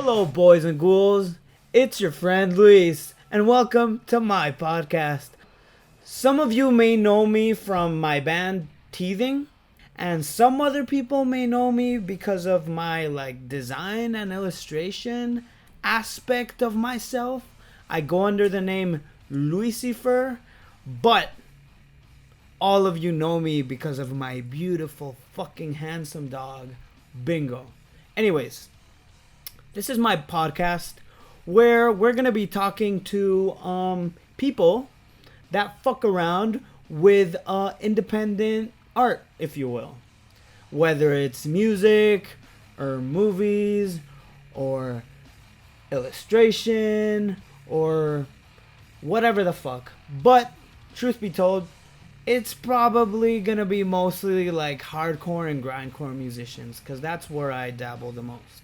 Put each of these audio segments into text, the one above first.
Hello, boys and ghouls. It's your friend Luis, and welcome to my podcast. Some of you may know me from my band Teething, and some other people may know me because of my design and illustration aspect of myself. I go under the name Luisifer, but all of you know me because of my beautiful fucking handsome dog, Bingo. Anyways, this is my podcast where we're gonna be talking to people that fuck around with independent art, if you will, whether it's music or movies or illustration or whatever the fuck. But truth be told, it's probably gonna be mostly like hardcore and grindcore musicians, because that's where I dabble the most.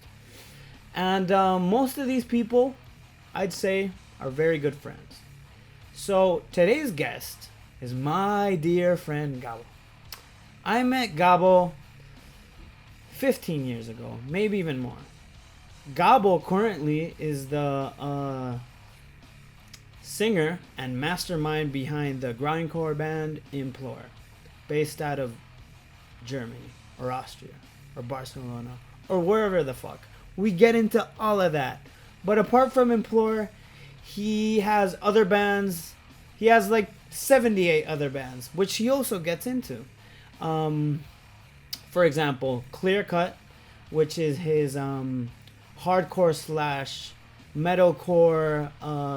And most of these people, I'd say, are very good friends. So today's guest is my dear friend Gabbo. I met Gabbo 15 years ago, maybe even more. Gabbo currently is the singer and mastermind behind the grindcore band Implore, based out of Germany or Austria or Barcelona or wherever the fuck. We get into all of that. But apart from Implore, he has other bands. He has like 78 other bands, which he also gets into. For example, Clearxcut, which is his hardcore slash metalcore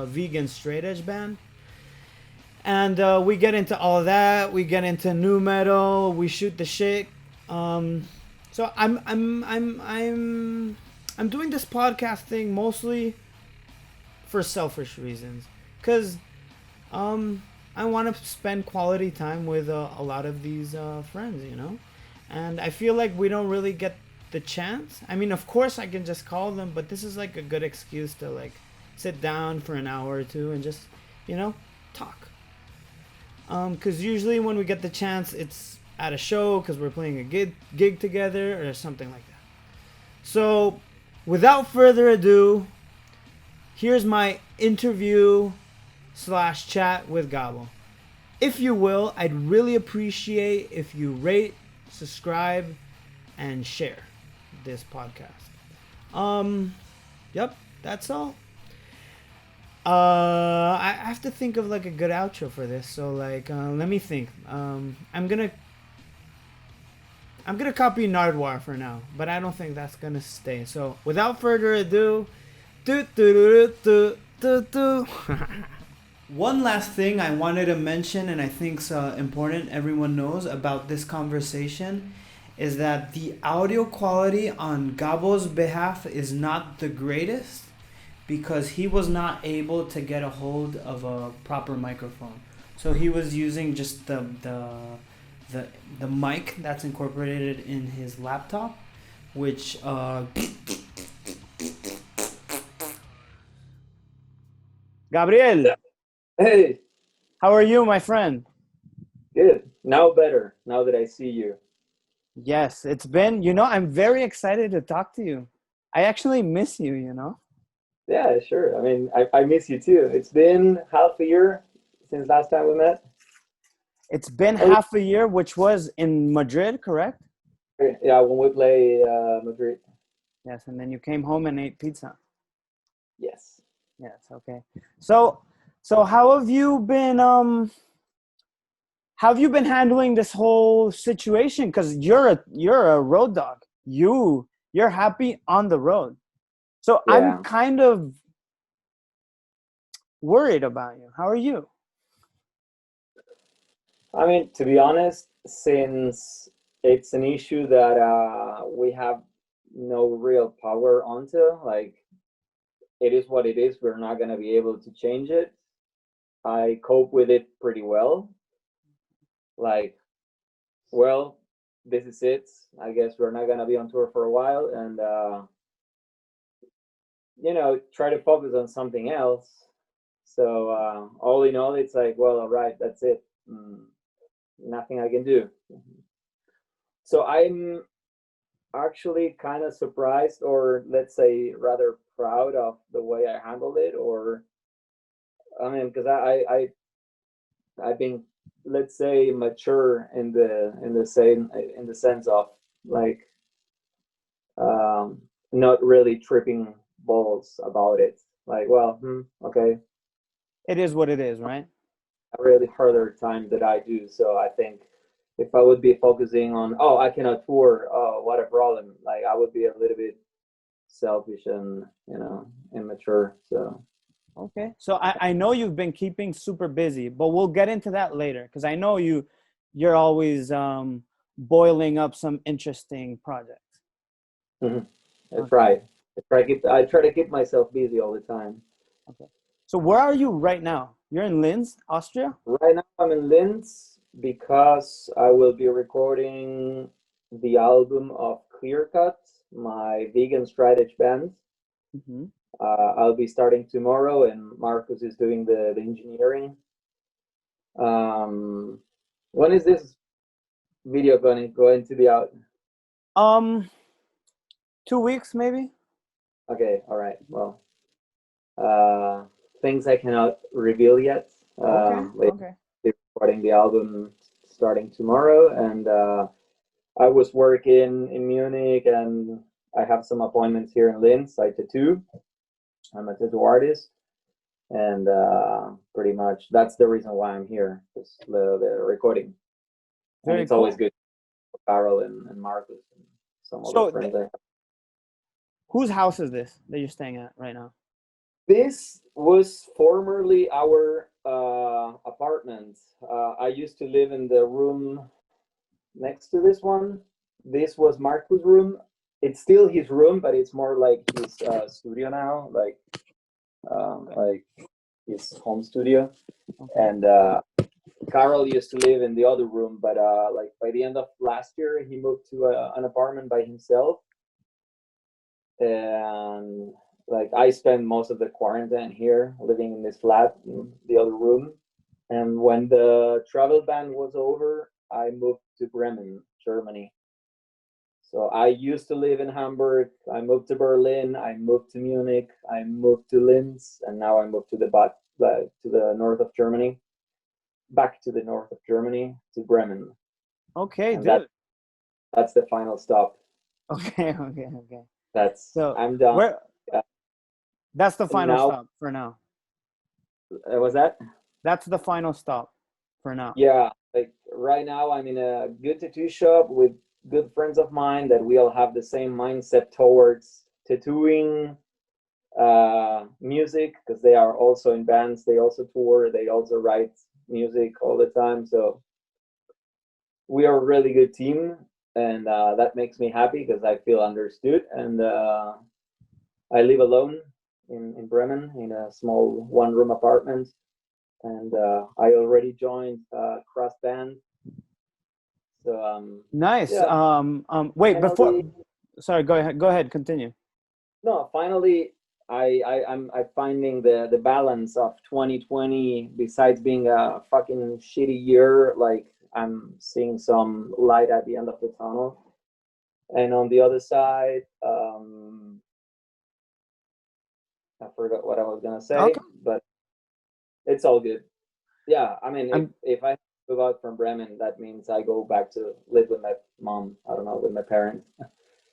vegan straight edge band. And we get into all of that. We get into new metal. We shoot the shit. So I'm doing this podcast thing mostly for selfish reasons, because I want to spend quality time with a lot of these friends, you know, and I feel like we don't really get the chance. I mean, of course I can just call them, but this is like a good excuse to like sit down for an hour or two and just, you know, talk. Because usually when we get the chance, it's at a show because we're playing a gig together or something like that. So without further ado, here's my interview slash chat with Gabbo. If you will, I'd really appreciate if you rate, subscribe, and share this podcast. Yep, that's all. I have to think of like a good outro for this, so like let me think. I'm gonna copy Nardwar for now, but I don't think that's gonna stay. So without further ado, one last thing I wanted to mention, and I think's important everyone knows about this conversation, is that the audio quality on Gabbo's behalf is not the greatest because he was not able to get a hold of a proper microphone. So he was using just the mic that's incorporated in his laptop, which Gabriel, Hey, how are you, my friend? good. Now better, now that I see you. Yes, it's been, I'm very excited to talk to you. I actually miss you, you know? Yeah, sure. I mean, I miss you too. It's been half a year since last time we met. It's been Oh, half a year, which was in Madrid, correct? yeah, when we play Madrid. Yes, and then you came home and ate pizza. Yes. Yes, okay. So how have you been handling this whole situation? Because you're a road dog. You're happy on the road. So I'm Yeah. kind of worried about you. How are you? I mean, to be honest, since it's an issue that we have no real power onto, like it is what it is. We're not gonna be able to change it. I cope with it pretty well. Like, well, this is it. I guess we're not gonna be on tour for a while, and try to focus on something else. So all in all, it's like, well, all right, that's it. Nothing I can do. So actually kind of surprised, or let's say rather proud of the way I handled it. Or I mean, because I've been, let's say, mature in the sense of like not really tripping balls about it. Like, well, okay, It is what it is, right? a really harder time that I do. So I think if I would be focusing on, oh, I cannot tour, oh, what a problem. Like I would be a little bit selfish and immature. So Okay. So I know you've been keeping super busy, but we'll get into that later because I know you're always boiling up some interesting projects. mhm. I Okay. try. I try to keep myself busy all the time. Okay. So where are you right now? You're in Linz, Austria? Right now I'm in Linz because I will be recording the album of Clearxcut, my vegan strategy band. Mm-hmm. I'll be starting tomorrow, and Marcus is doing the engineering. Um, when is this video going to go into the out? 2 weeks maybe. Okay, all right. Well, uh, things I cannot reveal yet. Okay. We're Okay. recording the album starting tomorrow, and I was working in Munich, and I have some appointments here in Linz. I tattoo. I'm a tattoo artist, and pretty much that's the reason why I'm here. Is the recording, and Very it's always cool. good for Carol and Marcus and some other So friends I have. whose house is this that you're staying at right now? This was formerly our apartment. I used to live in the room next to this one. This was Marcus' room. It's still his room, but it's more like his studio now, Okay. like his home studio. Okay. And Carol used to live in the other room, but like by the end of last year, he moved to an apartment by himself. And like I spent most of the quarantine here, living in this flat in the other room. And when the travel ban was over, I moved to Bremen, Germany. So I used to live in Hamburg. I moved to Berlin. I moved to Munich. I moved to Linz, and now I moved to the north of Germany, back to the north of Germany to Bremen, Okay, and that dude. that's the final stop. Okay. Okay. Okay. That's So I'm done. where that's the And final now stop for now. was that? That's the final stop for now. Yeah, like right now I'm in a good tattoo shop with good friends of mine that we all have the same mindset towards tattooing, music, because they are also in bands, they also tour, they also write music all the time. So we are a really good team, and that makes me happy because I feel understood. And I live alone in Bremen in a small one-room apartment, and I already joined a cross band. So Nice. yeah, Wait, before finally, sorry, go ahead. Go ahead, continue. no, finally, I'm finding the balance of 2020. Besides being a fucking shitty year, like I'm seeing some light at the end of the tunnel. And on the other side, I forgot what I was gonna say, Okay. but it's all good. Yeah, I mean, if I'm if I move out from Bremen, that means I go back to live with my mom. I don't know, with my parents.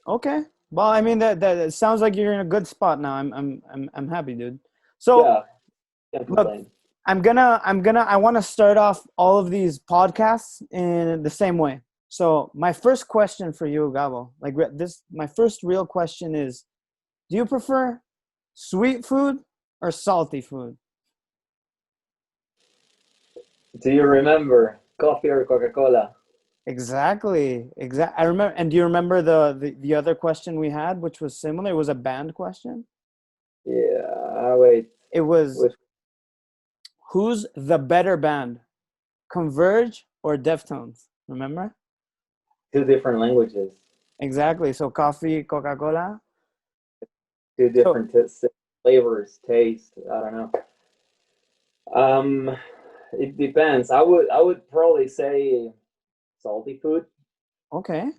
okay. Well, I mean that it sounds like you're in a good spot now. I'm happy, dude. So Yeah, can't look, complain. I want to start off all of these podcasts in the same way. So my first question for you, Gabo, my first real question is, do you prefer sweet food or salty food? Do you remember coffee or Coca-Cola? Exactly. I remember. And do you remember the other question we had, which was similar? It was a band question. Yeah, wait. It was, With who's the better band, Converge or Deftones? Remember? two different languages, Exactly. So coffee, Coca-Cola. two So different flavors, taste. I don't know. Um, it depends. I would probably say salty food. okay.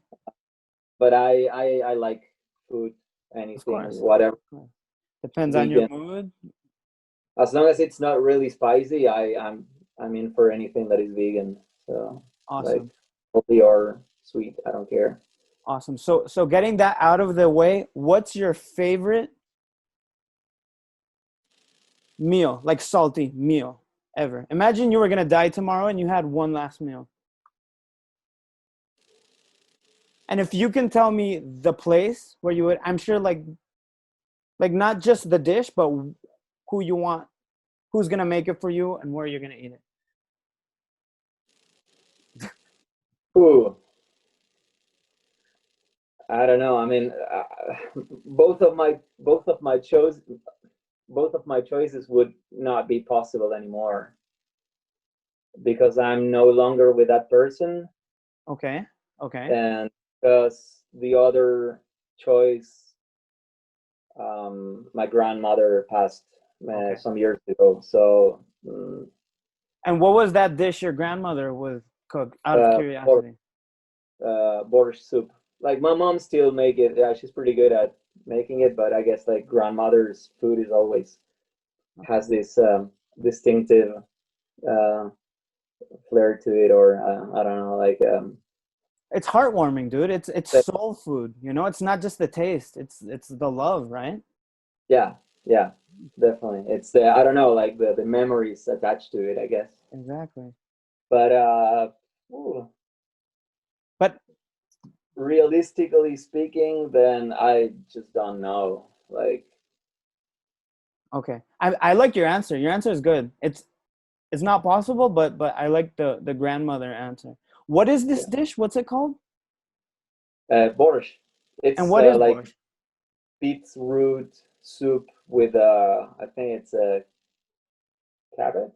but I like food, Of anything, course. whatever, Depends on your vegan. mood. As long as it's not really spicy, I'm in for anything that is vegan. So like Awesome. healthy or sweet, I don't care. Awesome. So getting that out of the way, what's your favorite meal, like salty meal ever? Imagine you were gonna die tomorrow and you had one last meal. And if you can tell me the place where you would, I'm sure like not just the dish, but who you want, who's gonna make it for you, and where you're gonna eat it. Ooh, I don't know. I mean, both of my choices would not be possible anymore because I'm no longer with that person, Okay. Okay. and because the other choice, my grandmother passed Okay. some years ago. So And what was that dish your grandmother would cook? Out of bor- curiosity. borscht soup. Like my mom still make it. Yeah, she's pretty good at making it, but I guess like grandmother's food is always has this distinctive uh, flair to it, or I don't know, like It's heartwarming, dude. It's but soul food. You know, it's not just the taste. It's the love, right? yeah, yeah, definitely. It's the I don't know, like the memories attached to it, I guess. Exactly. But ooh, But realistically speaking, then I just don't know. Like, okay, I like your answer. Your answer is good. It's not possible, but I like the grandmother answer. What is this yeah, dish? What's it called? borscht. And It's what is like borscht? beetroot soup with I think it's a cabbage,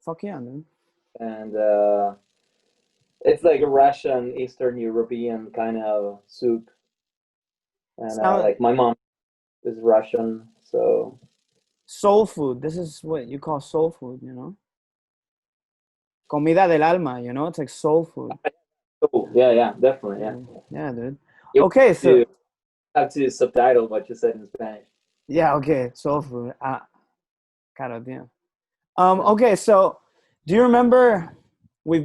Fuck yeah, dude. and it's like a Russian, Eastern European kind of soup. And Sound like my mom is Russian, so soul food. This is what you call soul food. You know, comida del alma. You know, it's like soul food. oh yeah, yeah, definitely, yeah. Yeah, yeah, dude. You Okay, so have to have to subtitle what you said in Spanish. yeah, okay, soul food. Cara, damn. Yeah. Okay, so do you remember we?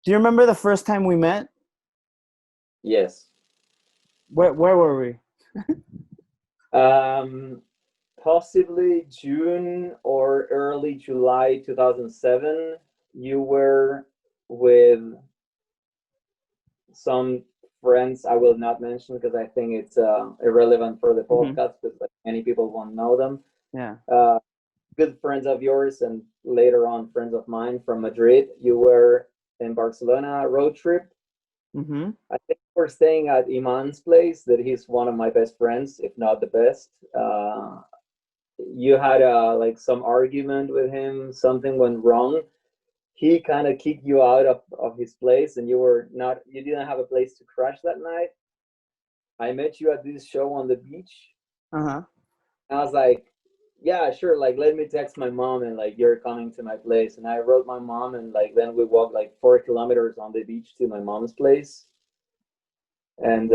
Do you remember the first time we met? Yes. Where were we? Um, Possibly June or early July 2007. You were with some friends I will not mention because I think it's irrelevant for the Hmm. podcast because like, many people won't know them. Yeah. Uh, Good friends of yours and later on friends of mine from Madrid. You were in Barcelona road trip. Mm-hmm. I think we're staying at Iman's place. That he's one of my best friends, if not the best. You had like some argument with him. Something went wrong. He kind of kicked you out of his place, and you didn't have a place to crash that night. I met you at this show on the beach. Uh-huh. I was like, yeah, sure. Like, let me text my mom and like you're coming to my place. And I wrote my mom and like then we walked like 4 kilometers on the beach to my mom's place. And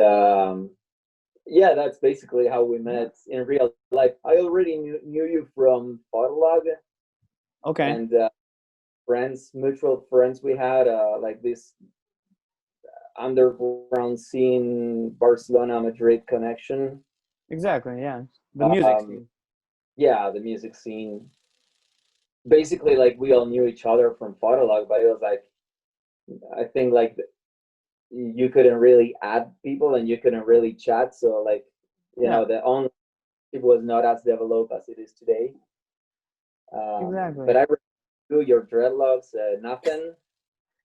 yeah, that's basically how we met in real life. I already knew you from Fotolog Okay. and friends, mutual friends we had, like this underground scene, Barcelona, Madrid connection. Exactly. Yeah. The music Um, scene. yeah, the music scene. Basically, like we all knew each other from Fotolog, but it was like I think like you couldn't really add people and you couldn't really chat. So like Yeah. the online it was not as developed as it is today. But Exactly. I do your dreadlocks, nothing.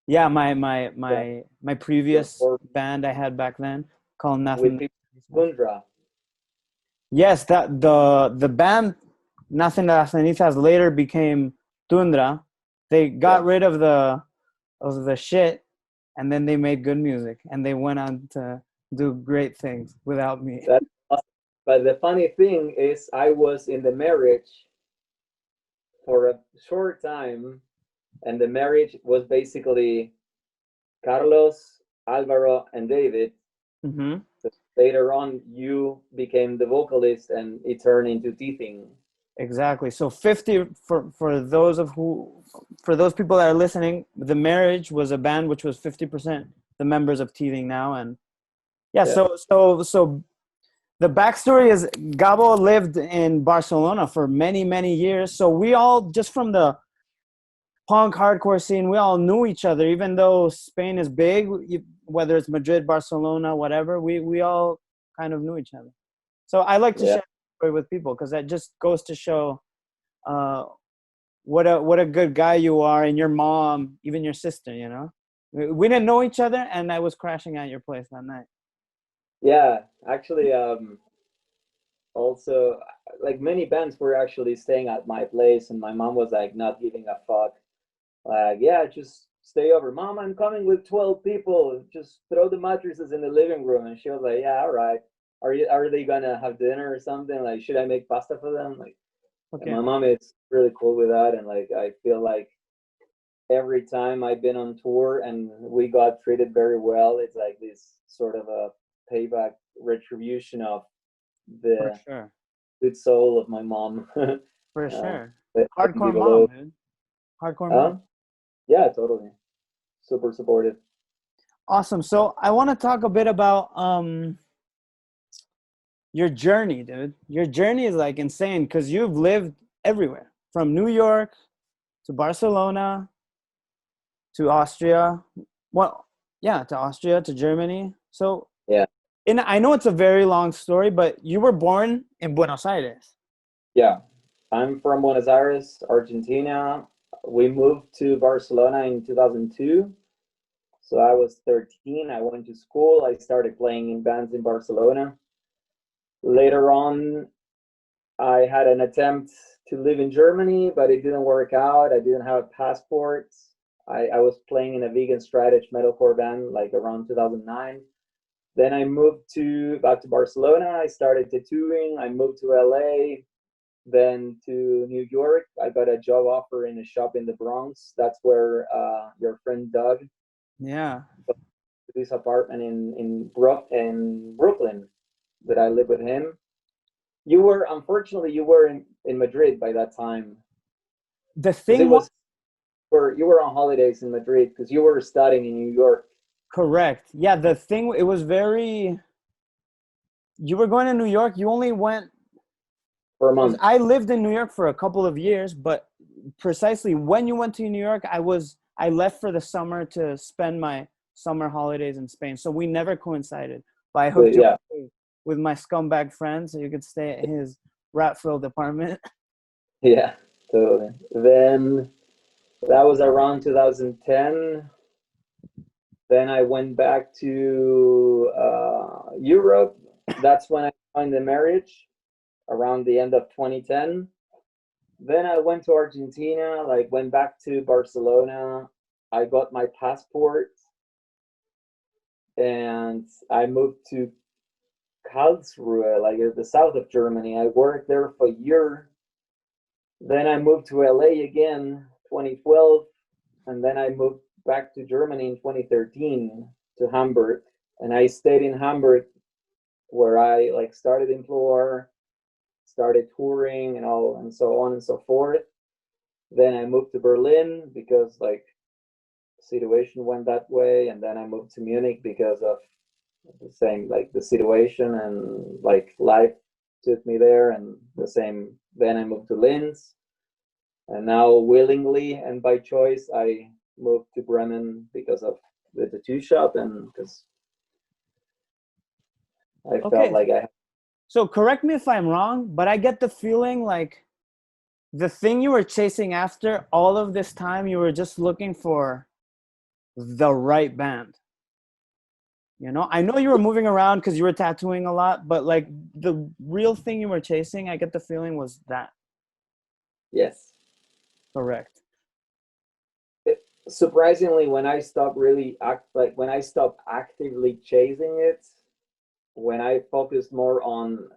Yeah. My Uh, my my your previous form band I had back then called with Nothing. people Tundra. Yes, that the band Nothing de las Cenizas later became Tundra. They Yeah, got rid of the shit, and then they made good music, and they went on to do great things without me. that's awesome. But the funny thing is, I was in the marriage for a short time, and the marriage was basically Carlos, Alvaro, and David. Mm-hmm. Later on, you became the vocalist, and it turned into teething. Exactly. So 50 for those people that are listening, The Marriage was a band which was 50% the members of Teething now, and yeah. Yeah, So the backstory is Gabbo lived in Barcelona for many many years. So we all just from the punk hardcore scene, we all knew each other, even though Spain is big. Whether it's Madrid, Barcelona, whatever, we all kind of knew each other. So I like to yeah, share the story with people because that just goes to show uh, what a good guy you are, and your mom, even your sister. You know, we didn't know each other, and I was crashing at your place that night. yeah. Actually, also, like many bands were actually staying at my place, and my mom was like not giving a fuck. Like, yeah, just stay over. Mom, I'm coming with 12 people. Just throw the mattresses in the living room. And she was like, yeah, all right. Are they gonna have dinner or something? Like, should I make pasta for them? Like, and Okay, my mom is really cool with that. And like, I feel like every time I've been on tour and we got treated very well, it's like this sort of a payback retribution of for the sure, good soul of my mom. for sure. Letting Hardcore people mom, know. dude. Hardcore mom. Huh? Yeah, totally. Super supportive. Awesome. So I want to talk a bit about your journey, dude. Your journey is like insane because you've lived everywhere from New York to Barcelona to Austria. Well, yeah, to Austria to Germany. So, Yeah. and I know it's a very long story, but you were born in Buenos Aires. Yeah, I'm from Buenos Aires, Argentina. We moved to Barcelona in 2002. So I was 13. I went to school. I started playing in bands in Barcelona. Later on, I had an attempt to live in Germany, but it didn't work out. I didn't have a passport. I was playing in a vegan strategy metalcore band like around 2009. Then I moved to back to Barcelona. I started tattooing. I moved to LA. Then to New York, I got a job offer in a shop in the Bronx. That's where your friend Doug Yeah, got this apartment in Brooklyn that I live with him. You were unfortunately you were in Madrid by that time the because it thing was was where you were on holidays in Madrid because you were studying in New York correct. Yeah, the thing it was very. You were going to New York. You only went for a because month. I lived in New York for a couple of years, but precisely when you went to New York, I left for the summer to spend my summer holidays in Spain. So we never coincided. But I hooked But you yeah, up with my scumbag friend so you could stay at his rat-filled apartment. yeah, totally. Then that was around 2010. Then I went back to Europe. That's when I joined the marriage around the end of 2010. Then I went to Argentina, like went back to Barcelona. I got my passport and I moved to Karlsruhe, like at the south of Germany. I worked there for a year. Then I moved to LA again, 2012, and then I moved back to Germany in 2013 to Hamburg. And I stayed in Hamburg where I like started Implore, started touring and all and so on and so forth. Then I moved to Berlin because like the situation went that way, and then I moved to Munich because of the same like the situation and like life took me there, and the same. Then I moved to Linz, and now willingly and by choice I moved to Bremen because of the tattoo shop and because I felt Okay, like I so correct me if I'm wrong, but I get the feeling like the thing you were chasing after all of this time, you were just looking for the right band. You know, I know you were moving around because you were tattooing a lot, but like the real thing you were chasing, I get the feeling was that. yes. Correct. Surprisingly, when I stopped really act like when I stopped actively chasing it, when I focused more on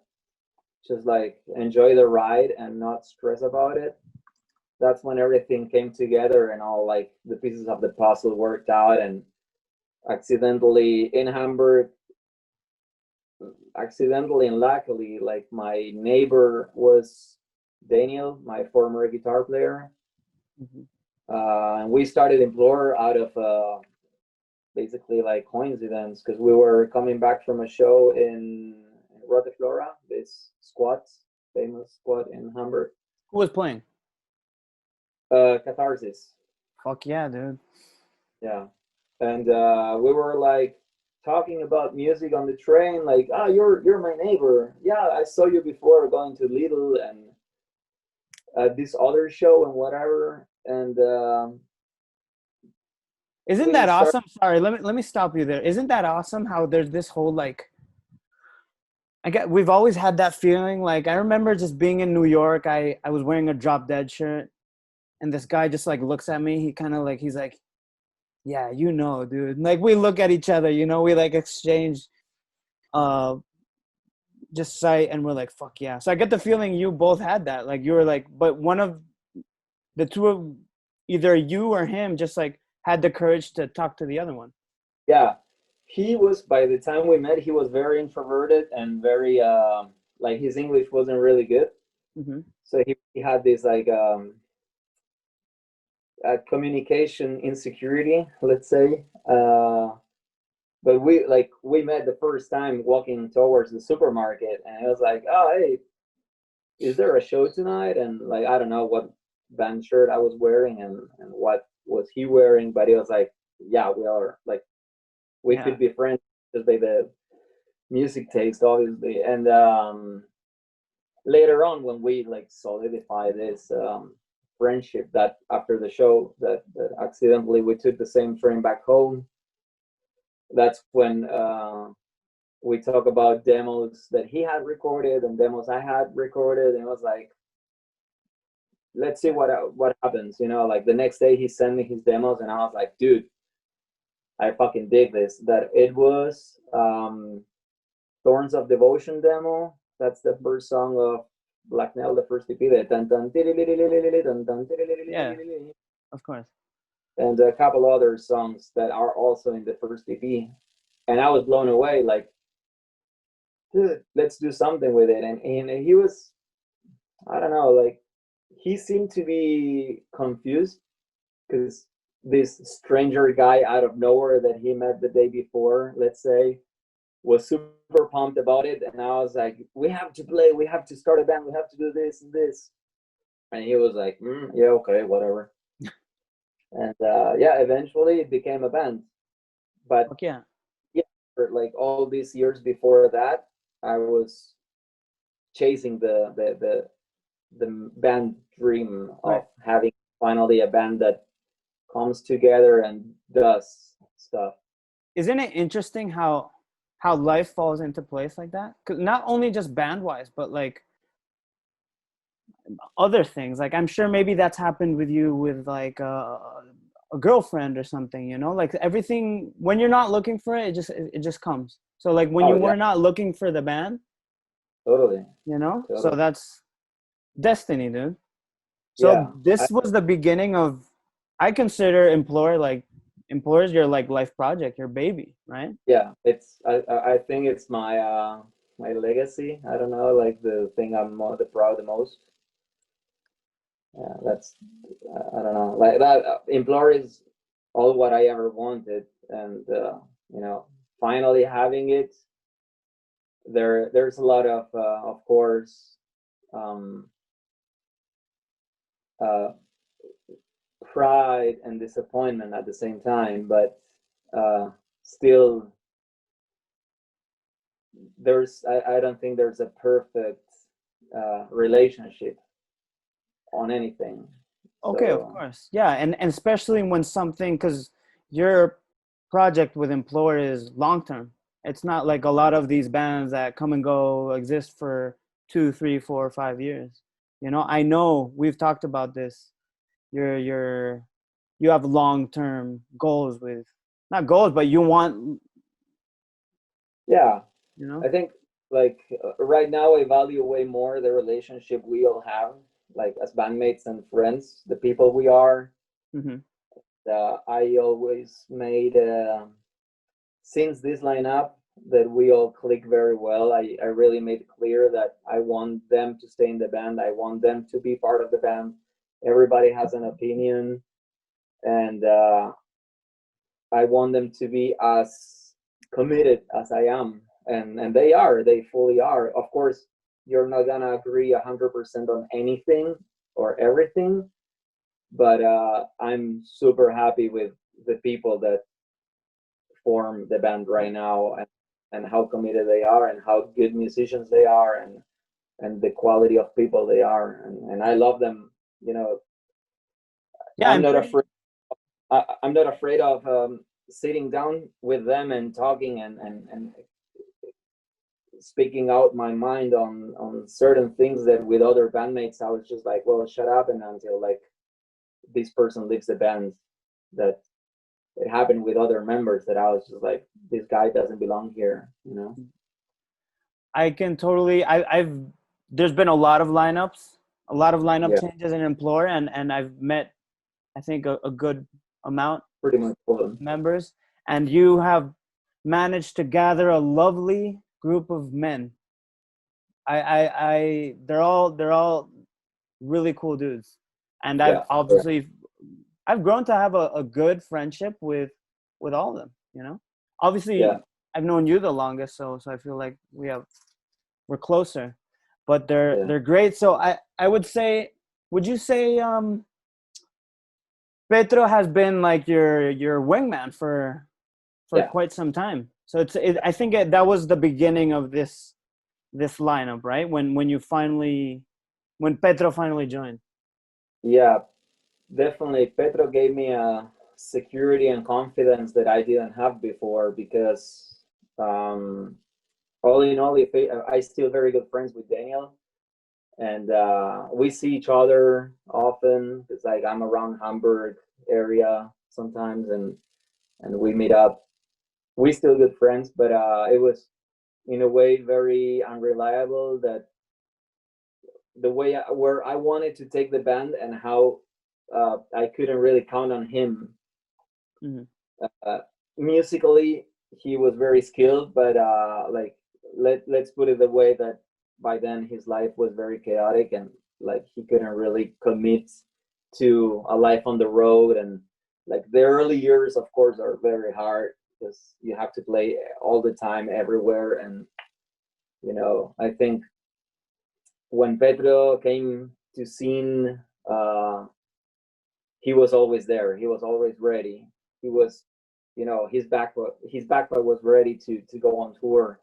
just like enjoy the ride and not stress about it, that's when everything came together and all like the pieces of the puzzle worked out. And accidentally in Hamburg, accidentally and luckily, like my neighbor was Daniel, my former guitar player. Mhm. And we started Implore out of basically like coincidence, because we were coming back from a show in Rotteflora, this squat, famous squat in Hamburg. Who was playing? Catharsis. Fuck yeah, dude. Yeah. And we were like talking about music on the train, like, ah, you're my neighbor. Yeah, I saw you before going to Lidl and this other show and whatever. And Isn't we that started. awesome? Sorry, let me stop you there. Isn't that awesome how there's this whole like we've always had that feeling. Like I remember just being in New York, I was wearing a Drop Dead shirt and this guy just like looks at me. He kind of like he's like, "Yeah, you know, dude." Like we look at each other, you know, we like exchange uh just sight and we're like, "Fuck yeah." So I get the feeling you both had that. Like you were like, but one of the two of either you or him just like had the courage to talk to the other one. Yeah, he was, by the time we met, he was very introverted and very like his English wasn't really good. Mm-hmm. So he had this like communication insecurity, let's say. But we met the first time walking towards the supermarket, and it was like, oh hey, is there a show tonight? And like I don't know what band shirt I was wearing and what was he wearing, but it was like, yeah, we are like we Yeah. could be friends just by the music taste, obviously. And later on, when we like solidify this friendship, that after the show, that accidentally we took the same train back home. That's when we talk about demos that he had recorded and demos I had recorded, and it was like, let's see what happens. You know, like the next day he sent me his demos, and I was like, dude, I fucking dig this. That it was Thorns of Devotion demo. That's the first song of Black Nail, the first EP. Yeah, of course. And a couple other songs that are also in the first EP. And I was blown away, like, dude, let's do something with it. And he was, I don't know, like, he seemed to be confused because this stranger guy out of nowhere that he met the day before, let's say, was super pumped about it. And I was like, we have to play, we have to start a band, we have to do this and this. And he was like, yeah, okay, whatever. And yeah, eventually it became a band. But Okay. yeah, for like all these years before that, I was chasing the band dream of Right. having finally a band that comes together and does stuff. Isn't it interesting how life falls into place like that? 'Cause not only just band wise, but like other things. Like I'm sure maybe that's happened with you with like a girlfriend or something. You know, like everything when you're not looking for it, it just comes. So like when you Oh yeah, were not looking for the band, totally, you know, so totally. that's destiny, dude. Yeah, So this was the beginning of, I consider Implore is your like life project, your baby, right? yeah. It's I think it's my my legacy. I don't know, like the thing I'm the proud the most. Yeah, that's I don't know, like that. Implore is all what I ever wanted, and you know, finally having it. There's a lot of course, um, uh, pride and disappointment at the same time, but still, I don't think there's a perfect relationship on anything. Okay, of So course. Yeah, and especially when something, because your project with Implore is long term. It's not like a lot of these bands that come and go exist for 2, 3, 4, 5 years. You know, I know we've talked about this. You're you have long term goals with, not goals, but you want, yeah, you know. I think like right now I value way more the relationship we all have, like as bandmates and friends, the people we are. Hmm. I always made since this lineup that we all click very well. I really made it clear that I want them to stay in the band. I want them to be part of the band. Everybody has an opinion, and I want them to be as committed as I am, and they are. They fully are. Of course, you're not gonna agree 100% on anything or everything, but I'm super happy with the people that form the band right now, and how committed they are, and how good musicians they are, and the quality of people they are, and I love them. You know, Yeah, I'm I'm not pretty. afraid. I'm not afraid of sitting down with them and talking, and speaking out my mind on certain things that with other bandmates I was just like, well, shut up, and until like this person leaves the band. That it happened with other members that I was just like, this guy doesn't belong here, you know. I can totally. I've there's been a lot of lineups, Yeah, changes in Implore, and I've met, I think, a good amount pretty much full. of members, and you have managed to gather a lovely group of men. They're all really cool dudes, and I've Yeah, yeah, obviously I've grown to have a good friendship with all of them. You know, yeah, obviously I've known you the longest, so I feel like we're closer, but they're yeah, they're great. So I would say, would you say Petro has been like your wingman for yeah. quite some time? So I think that was the beginning of this lineup, right? When Petro finally joined. Yeah, definitely. Petro gave me a security and confidence that I didn't have before, because um, all in all, if I still very good friends with Daniel, and we see each other often. It's like I'm around Hamburg area sometimes, and we meet up. We still good friends, but it was in a way very unreliable, that the way where I wanted to take the band, and how I couldn't really count on him. Mm-hmm. Uh, Musically, he was very skilled, but like let's put it the way that by then his life was very chaotic, and like he couldn't really commit to a life on the road. And like the early years, of course, are very hard, because you have to play all the time everywhere. And I think when Pedro came to scene, uh, he was always there. He was always ready. He was, his backpack was ready to go on tour.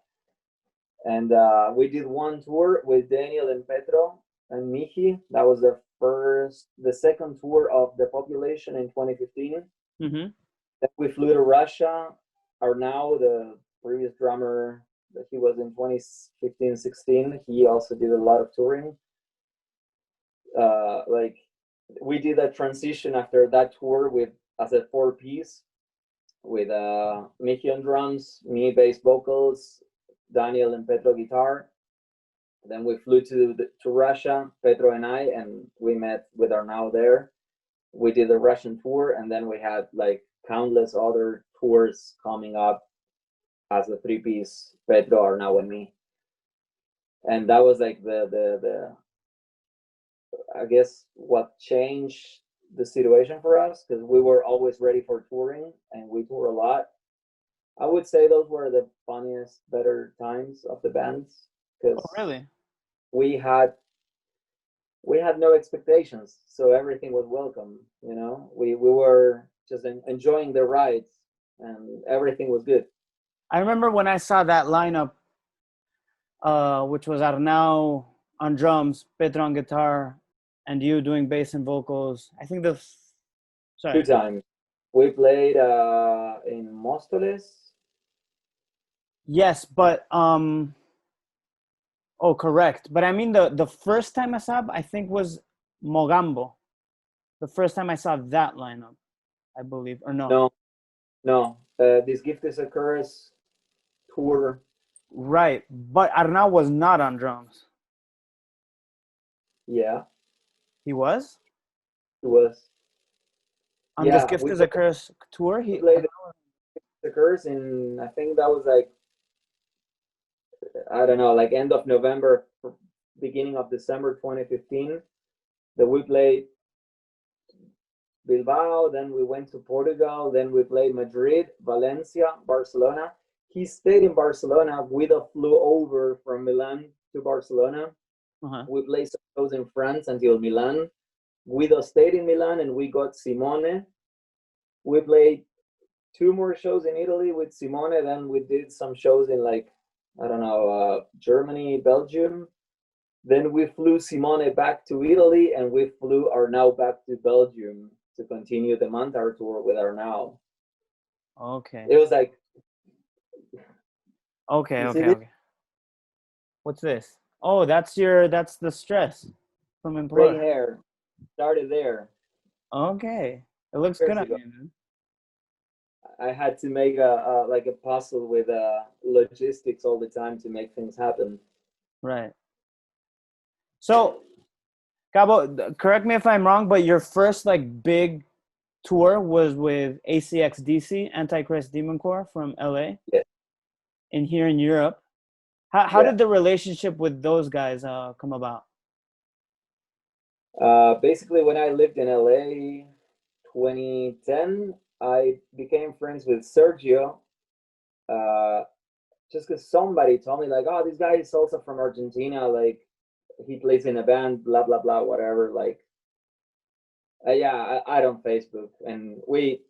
And we did one tour with Daniel and Pedro and Michi. That was the second tour of the population in 2015. Mm-hmm. Then we flew to Russia. Now the previous drummer that he was in 2015, 16, he also did a lot of touring. Like we did a transition after that tour with as a four-piece with Mickey on drums, me bass vocals, Daniel and Petro guitar. Then we flew to Russia, Petro and I, and we met with Arnau there. We did a Russian tour, and then we had like countless other tours coming up as a three-piece, Petro, Arnau, and me. And that was like the I guess what changed the situation for us, because we were always ready for touring, and we tour a lot. I would say those were the funniest, better times of the bands, Oh, because really? we had we had no expectations, so everything was welcome. We were just enjoying the rides, and everything was good. I remember when I saw that lineup, which was Arnau on drums, Petro on guitar, and you doing bass and vocals. I think Two sorry. times we played in Mostoles. Yes, but oh, correct. But I mean the first time I saw, I think, was Mogambo. The first time I saw that lineup, I believe, or no? No, no, this gift is a curse tour. Right, but Arnau was not on drums. Yeah, He was it was. on this Yeah, Gift we is a Curse tour. played the curse in, I think that was like I don't know, like end of November, beginning of December 2015, that we played Bilbao, then we went to Portugal, then we played Madrid, Valencia, Barcelona. He stayed in Barcelona. Guido flew over from Milan to Barcelona. We played some shows in France until Milan. Guido stayed in Milan and we got Simone. We played 2 more shows in Italy with Simone. Then we did some shows in like, I don't know, Germany, Belgium. Then we flew Simone back to Italy and we flew Arnau back to Belgium to continue the Mantar tour with Arnau. Okay. It was like... Okay. What's this? Oh, that's the stress from Implore. Gray hair. Started there. Okay. It looks good on you, man. I had to make a like a puzzle with logistics all the time to make things happen. Right. So, Gabbo, correct me if I'm wrong, but your first like big tour was with Acxdc, Antichrist Demon Corps from LA. Yeah. And here in Europe. How did the relationship with those guys come about? Basically, when I lived in LA, 2010, I became friends with Sergio. Just because somebody told me like, oh, this guy is also from Argentina. Like, he plays in a band, blah blah blah, whatever. Like, I don't Facebook, and we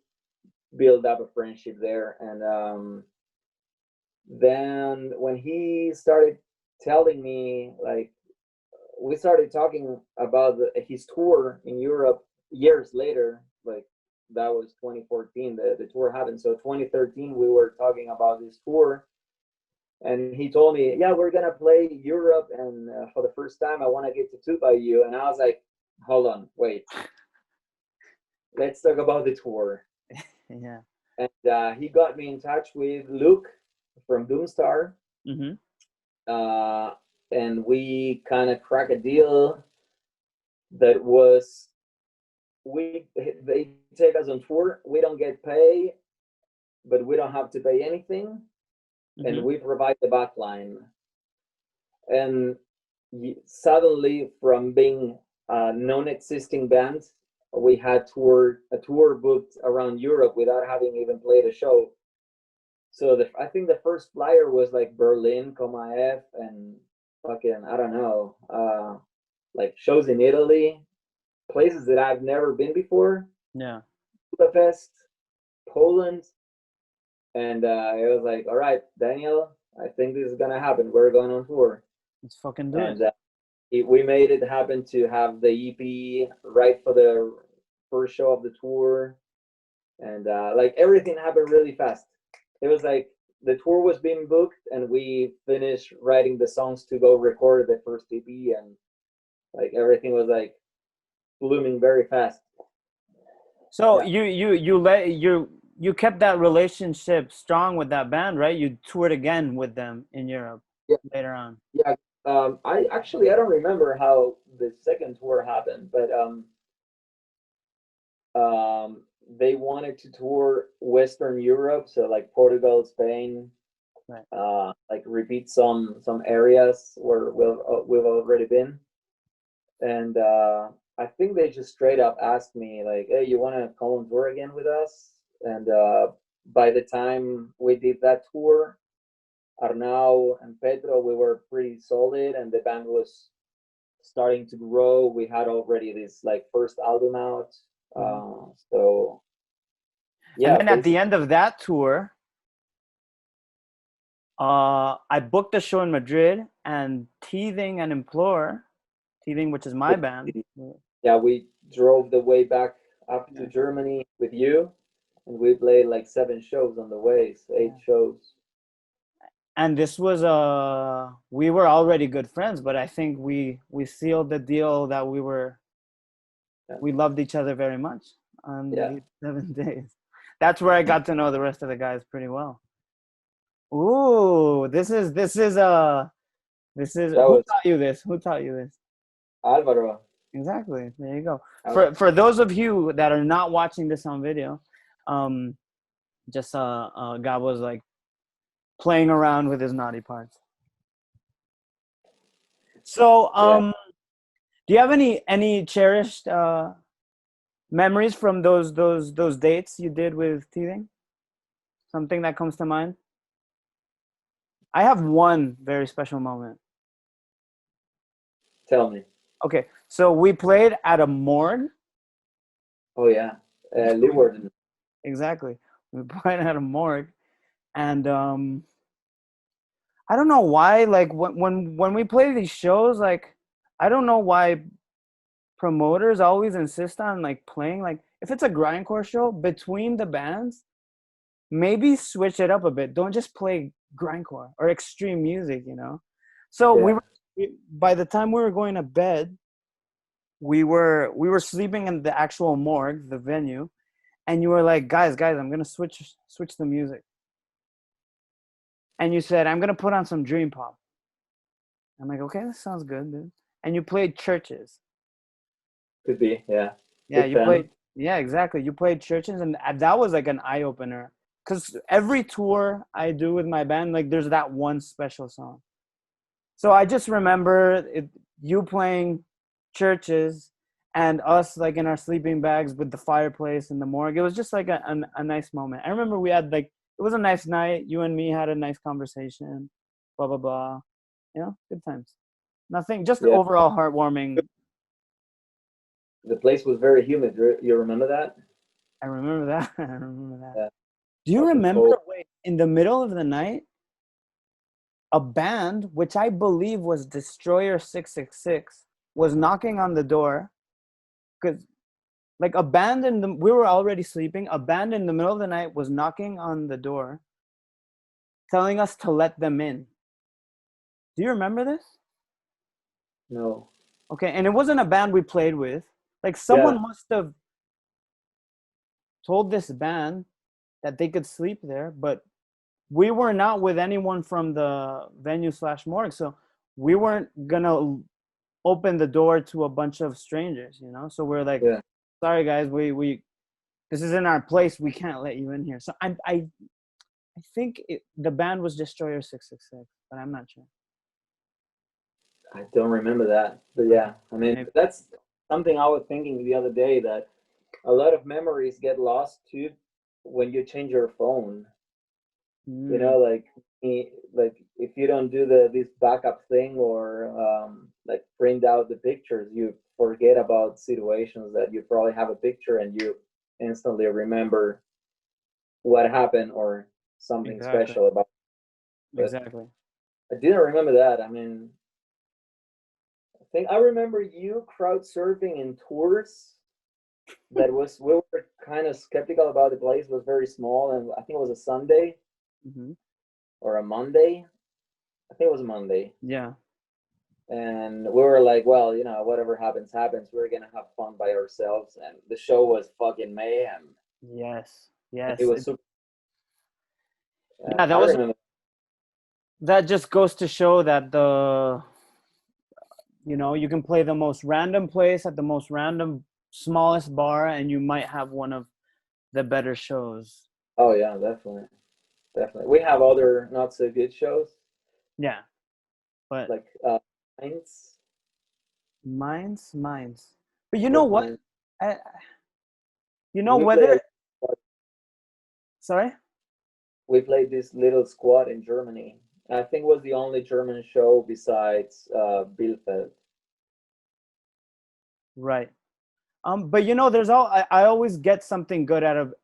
build up a friendship there. And then when he started telling me, like, we started talking about his tour in Europe years later. Like, that was 2014, the tour happened. So 2013, we were talking about this tour. And he told me, yeah, we're going to play Europe. And for the first time, I want to get tattooed by you. And I was like, hold on, wait. Let's talk about the tour. Yeah. And he got me in touch with Luke from Doomstar. And we kind of cracked a deal that was, they take us on tour. We don't get paid, but we don't have to pay anything. And we provide the backline. And suddenly, from being a non-existing band, we had a tour booked around Europe without having even played a show. So I think the first flyer was like Berlin, Coma F, and fucking, I don't know, like shows in Italy, places that I've never been before. Yeah. Budapest, Poland. And it was like, all right, Daniel, I think this is going to happen. We're going on tour. Let's fucking do it. We made it happen to have the EP right for the first show of the tour. And like everything happened really fast. It was like the tour was being booked and we finished writing the songs to go record the first EP, and like everything was like blooming very fast. So you kept that relationship strong with that band, right? You toured again with them in Europe later on. Yeah. I don't remember how the second tour happened, but they wanted to tour Western Europe, so like Portugal, Spain, right. Like repeat some areas where we've already been. And I think they just straight up asked me like, hey, you want to come on tour again with us? And by the time we did that tour, Arnau and Pedro, we were pretty solid, and the band was starting to grow. We had already this like first album out. So yeah. And then at the end of that tour, I booked a show in Madrid, and Teething and Implore, Teething, which is my band. Yeah, we drove the way back up to Germany with you, and we played like 7 shows on the way, 8 shows. And this was we were already good friends, but I think we sealed the deal that we loved each other very much on these 7 days. That's where I got to know the rest of the guys pretty well. Ooh, this is who taught you this? Who taught you this? Alvaro. Exactly. There you go. For those of you that are not watching this on video, just Gabbo's like playing around with his naughty parts. So, Yeah. do you have any cherished memories from those dates you did with Teething? Something that comes to mind? I have one very special moment. Tell me. Okay, so we played at a morgue. Oh yeah, Leeuwarden. Exactly. We played at a morgue, and I don't know why. Like when we play these shows, like I don't know why promoters always insist on like playing like if it's a grindcore show between the bands, maybe switch it up a bit. Don't just play grindcore or extreme music, you know. So Yeah. by the time we were going to bed, we were sleeping in the actual morgue, the venue, and you were like, guys, I'm gonna switch the music. And you said, I'm gonna put on some dream pop. I'm like, okay, that sounds good, dude. And you played Churches. Could be. Yeah. Yeah, Big you fan. played. Yeah, exactly. You played Churches, and that was like an eye opener. Cause every tour I do with my band, like there's that one special song. So I just remember you playing Churches, and us like in our sleeping bags with the fireplace in the morgue. It was just like a nice moment. I remember we had like it was a nice night. You and me had a nice conversation. Blah blah blah. You know, good times. Nothing, just Yeah. overall heartwarming. The place was very humid. You remember that? I remember that. I remember that. Yeah. Do you Fucking remember, cold. wait, in the middle of the night, a band, which I believe was Destroyer 666, was knocking on the door? Because, like, we were already sleeping. A band in the middle of the night was knocking on the door, telling us to let them in. Do you remember this? No. Okay, and it wasn't a band we played with. Like, Yeah. someone must have told this band that they could sleep there, but we were not with anyone from the venue slash morgue, so we weren't gonna open the door to a bunch of strangers, you know. So we're like, Yeah. sorry guys, we this isn't our place. We can't let you in here. So I think the band was Destroyer 666, but I'm not sure. I don't remember that. But yeah, I mean, Maybe. that's something I was thinking the other day that a lot of memories get lost too when you change your phone. You Mm, know, like if you don't do this backup thing or like print out the pictures, you forget about situations that you probably have a picture and you instantly remember what happened or something exactly. special about it. But Exactly. I didn't remember that. I mean, I think I remember you crowd surfing in tours. That was we were kind of skeptical about the place. It was very small, and I think it was a Sunday Hmm. or a Monday. I think it was a Monday, Yeah. and we were like, well, you know, whatever happens, happens. We're gonna have fun by ourselves, and the show was fucking mayhem. Yes. It Yes. was super. Yeah. I remember. That just goes to show that you can play the most random place at the most random smallest bar, and you might have one of the better shows. Oh yeah, definitely, definitely. We have other not so good shows Yeah, but like Mines. mine's. But you know With what? Mines, I, we played whether. a Sorry. we played this little squad in Germany. I think it was the only German show besides Bielefeld. Right. But there's I always get something good out of,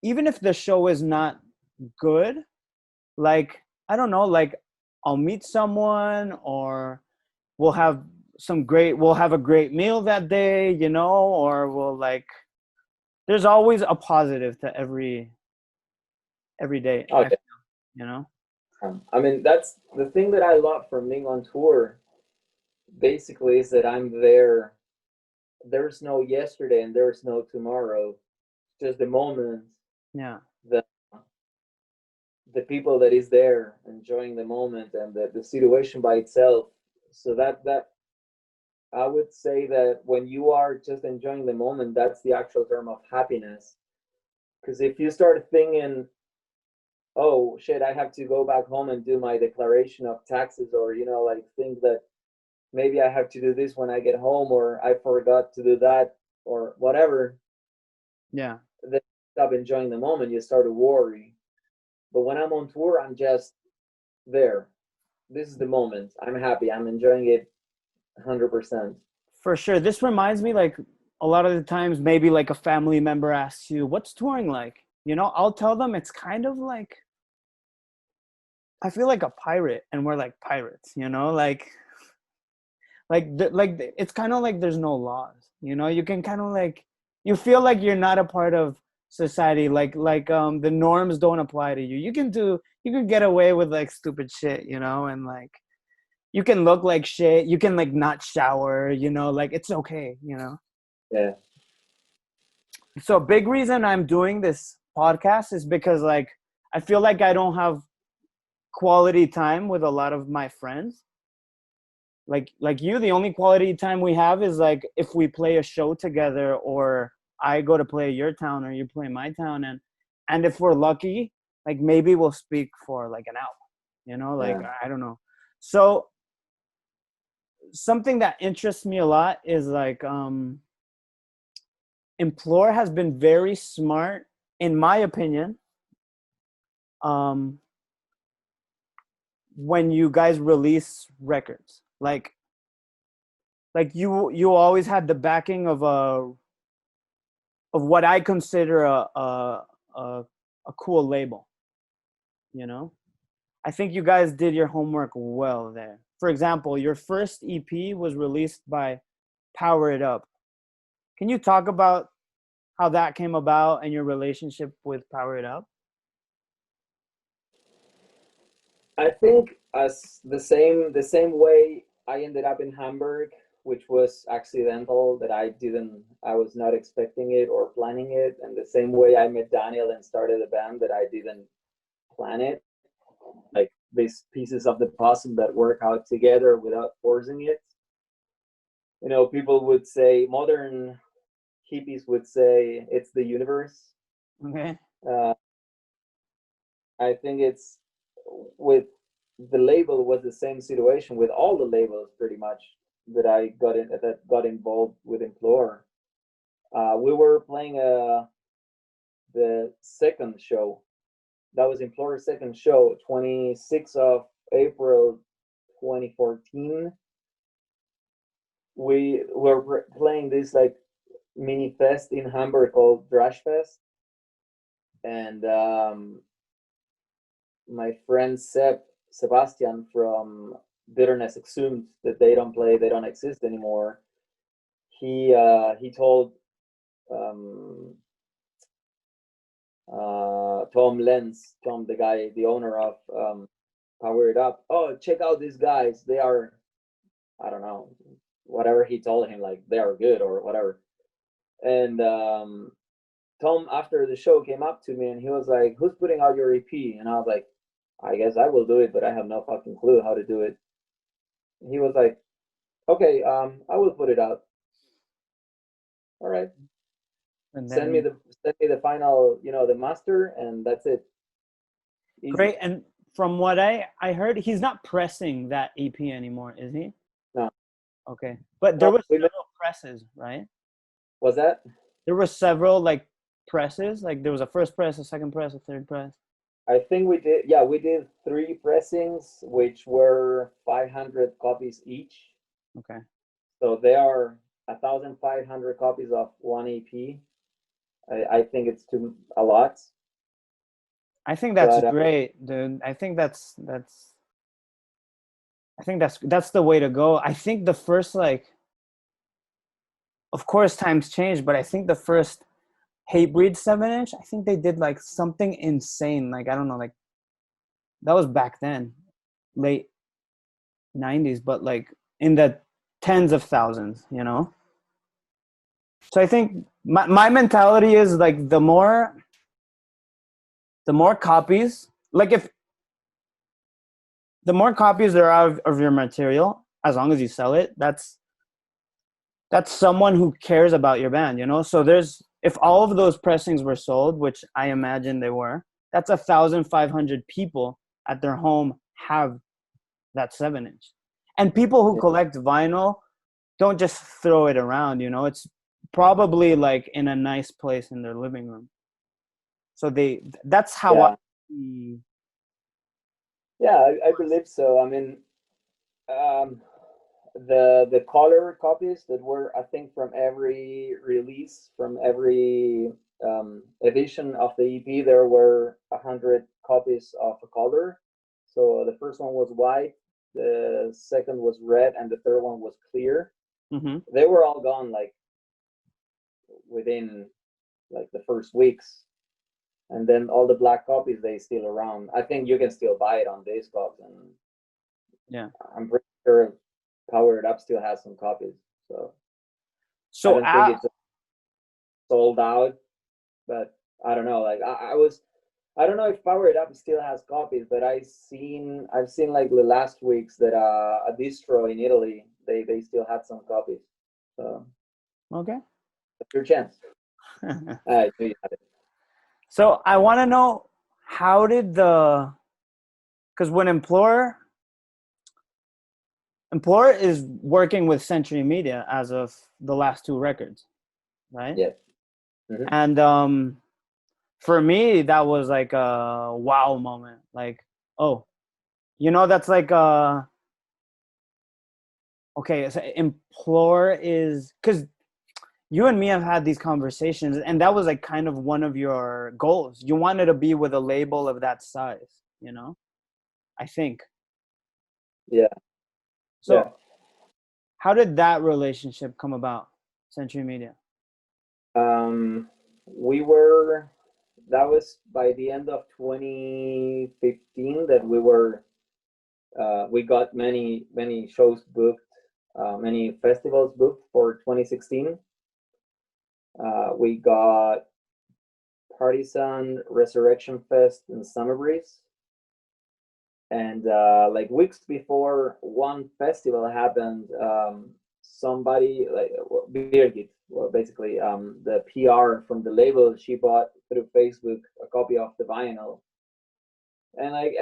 even if the show is not good. Like I don't know, like I'll meet someone, or we'll have a great meal that day, or we'll like. There's always a positive to every day. Oh I yeah. feel, you know. I mean, that's the thing that I love from being on tour. Basically, is that I'm there. There's no yesterday and there's no tomorrow. Just the moment, Yeah. the the people that is there enjoying the moment and the situation by itself. So that I would say that when you are just enjoying the moment, that's the actual term of happiness. Because if you start thinking, oh shit, I have to go back home and do my declaration of taxes, or like things that maybe I have to do this when I get home, or I forgot to do that, or whatever. Yeah. Then you stop enjoying the moment. You start to worry. But when I'm on tour, I'm just there. This is the moment. I'm happy. I'm enjoying it 100%. For sure. This reminds me, like, a lot of the times maybe like a family member asks you, what's touring like? You know, I'll tell them it's kind of like, I feel like a pirate and we're like pirates, you know, it's kind of like there's no laws, you know, you can kind of like, you feel like you're not a part of society. The norms don't apply to you. You can get away with like stupid shit, you know, and like, you can look like shit. You can like not shower, you know, like it's okay, you know? Yeah. So big reason I'm doing this podcast is because like, I feel like I don't have quality time with a lot of my friends. Like you, the only quality time we have is like if we play a show together, or I go to play your town or you play my town, and if we're lucky, like maybe we'll speak for like an hour, you know, like Yeah. I don't know. So something that interests me a lot is like Implore has been very smart, in my opinion, when you guys release records. Like you always had the backing of what I consider a cool label, you know? I think you guys did your homework well there. For example, your first EP was released by Power It Up. Can you talk about how that came about and your relationship with Power It Up? I think as the same way I ended up in Hamburg, which was accidental, that I was not expecting it or planning it, and the same way I met Daniel and started a band, that I didn't plan it. Like these pieces of the puzzle that work out together without forcing it. You know, people would say, modern hippies would say, it's the universe. Okay. Uh, I think it's with the label was the same situation with all the labels pretty much that got involved with Implore. We were playing the second show. That was Implore's second show, 26th of April 2014. We were playing this like mini fest in Hamburg called Thrash Fest, and my friend Sebastian from Bitterness Exhumed, that they don't exist anymore. He told um, Tom, the guy, the owner of Power It Up. Oh, check out these guys. They are, I don't know, whatever he told him, like they are good or whatever. And Tom, after the show, came up to me and he was like, "Who's putting out your EP?" And I was like, "I guess I will do it, but I have no fucking clue how to do it." He was like, "Okay, I will put it out. All right, And send me then the final, the master, and that's it." Easy. great. And from what I heard, he's not pressing that EP anymore, is he? No. Okay. But there No, was several presses, right? was that? There were several like presses. Like there was a first press, a second press, a third press. I think we did. Yeah, we did 3 pressings, which were 500 copies each. Okay. So they are 1,500 copies of one EP. I think it's a lot. I think that's But great, dude. I think that's the way to go. I think the first, like, of course times change, but I think the first Hatebreed 7-inch, I think they did like something insane. Like, I don't know, like that was back then, late 90s, but like in the tens of thousands, you know? So I think my mentality is like the more copies, like if the more copies there are of your material, as long as you sell it, that's someone who cares about your band, you know? So if all of those pressings were sold, which I imagine they were, that's 1,500 people at their home have that 7-inch. And people who collect vinyl don't just throw it around, you know. It's probably like in a nice place in their living room. So that's how Yeah. I. Yeah, I believe so. I mean, um, the color copies that were, I think, from every release, from every edition of the EP, there were 100 copies of a color. So the first one was white, the second was red, and the third one was clear. Mm-hmm. They were all gone like within like the first weeks, and then all the black copies they still around. I think you can still buy it on Discogs, and Yeah. I'm pretty sure Power It Up still has some copies. So I So don't think it's sold out, but I don't know. Like I don't know if Power It Up still has copies, but I've seen like the last weeks that a distro in Italy they still had some copies. So okay. that's your chance. I knew you had it. So I want to know, how did because when Implore is working with Century Media as of the last two records, right? Yeah. Mm-hmm. And for me, that was like a wow moment. Like, oh, you know, that's like okay, so Implore is, because you and me have had these conversations, and that was like kind of one of your goals. You wanted to be with a label of that size, you know, I think. Yeah. So Yeah. how did that relationship come about, Century Media? We were, that was by the end of 2015 that we got many shows booked, many festivals booked for 2016. We got Partisan, Resurrection Fest, and Summer Breeze. And like weeks before one festival happened, somebody like Birgit, well, basically the PR from the label, she bought through Facebook a copy of the vinyl, and like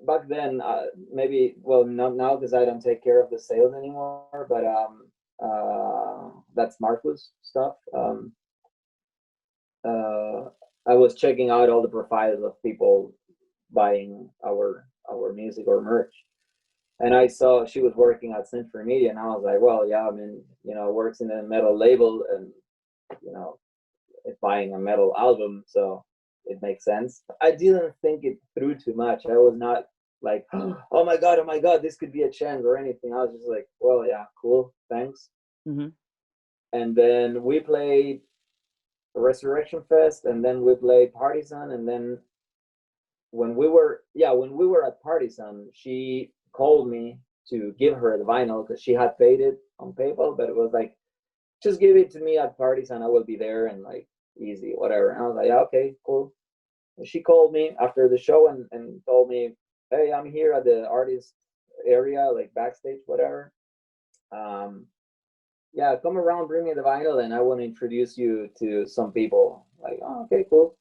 back then, maybe, well, not now because I don't take care of the sales anymore, but that's Marcus stuff. I was checking out all the profiles of people buying our music or merch, and I saw she was working at Century Media, and I was like, well, yeah, I mean, you know, works in a metal label, and you know, it's buying a metal album, so it makes sense. I didn't think it through too much. I was not like, oh my god, this could be a chance or anything. I was just like, well, yeah, cool, thanks. Mm-hmm. And then we played Resurrection Fest, and then we played Partisan, and then when we were at Partisan, she called me to give her the vinyl because she had paid it on PayPal, but it was like, just give it to me at Partisan, I will be there, and like easy, whatever. And I was like, yeah, okay, cool. And she called me after the show and told me, hey, I'm here at the artist area, like backstage, whatever. Yeah, come around, bring me the vinyl, and I want to introduce you to some people. Like, oh, okay, cool.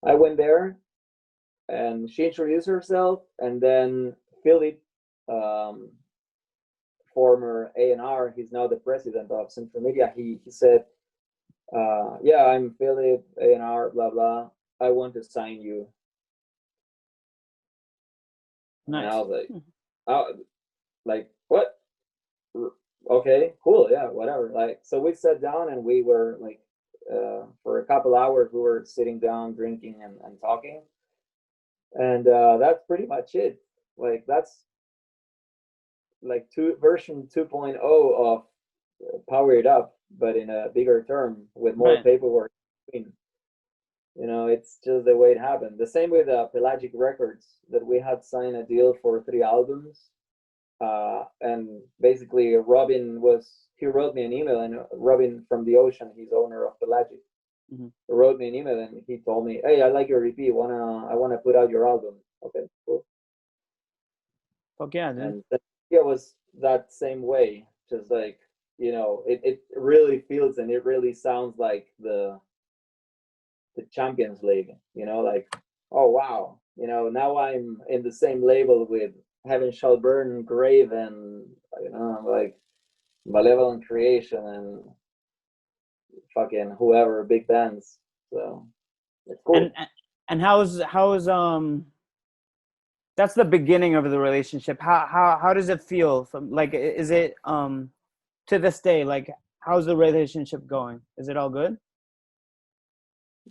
I went there, and she introduced herself, and then Philip, um, former A&R, he's now the president of Central Media. He said, "Yeah, I'm Philip, A&R, blah blah. I want to sign you." Nice. And I was like, "Oh, like what? Okay, cool, yeah, whatever." Like, so we sat down, and we were like, for a couple hours, we were sitting down, drinking and talking, and that's pretty much it. Like, that's like version 2.0 of Power It Up, but in a bigger term with more Right. paperwork. You know, it's just the way it happened. The same with Pelagic Records, that we had signed a deal for 3 albums, and basically he wrote me an email, and Robin from the Ocean, he's owner of Pelagic, Mm-hmm. wrote me an email, and he told me, "Hey, I like your EP. I wanna put out your album." Okay, cool. Fuck yeah, dude. And it was that same way, just like, you know, it really feels and it really sounds like the Champions League, you know, like, oh wow, you know, now I'm in the same label with having Shelburne, Grave, and like Malevolent Creation and fucking whoever, big bands. So it's cool. And how's that's the beginning of the relationship. How does it feel? Like, is it to this day, like, how's the relationship going? Is it all good?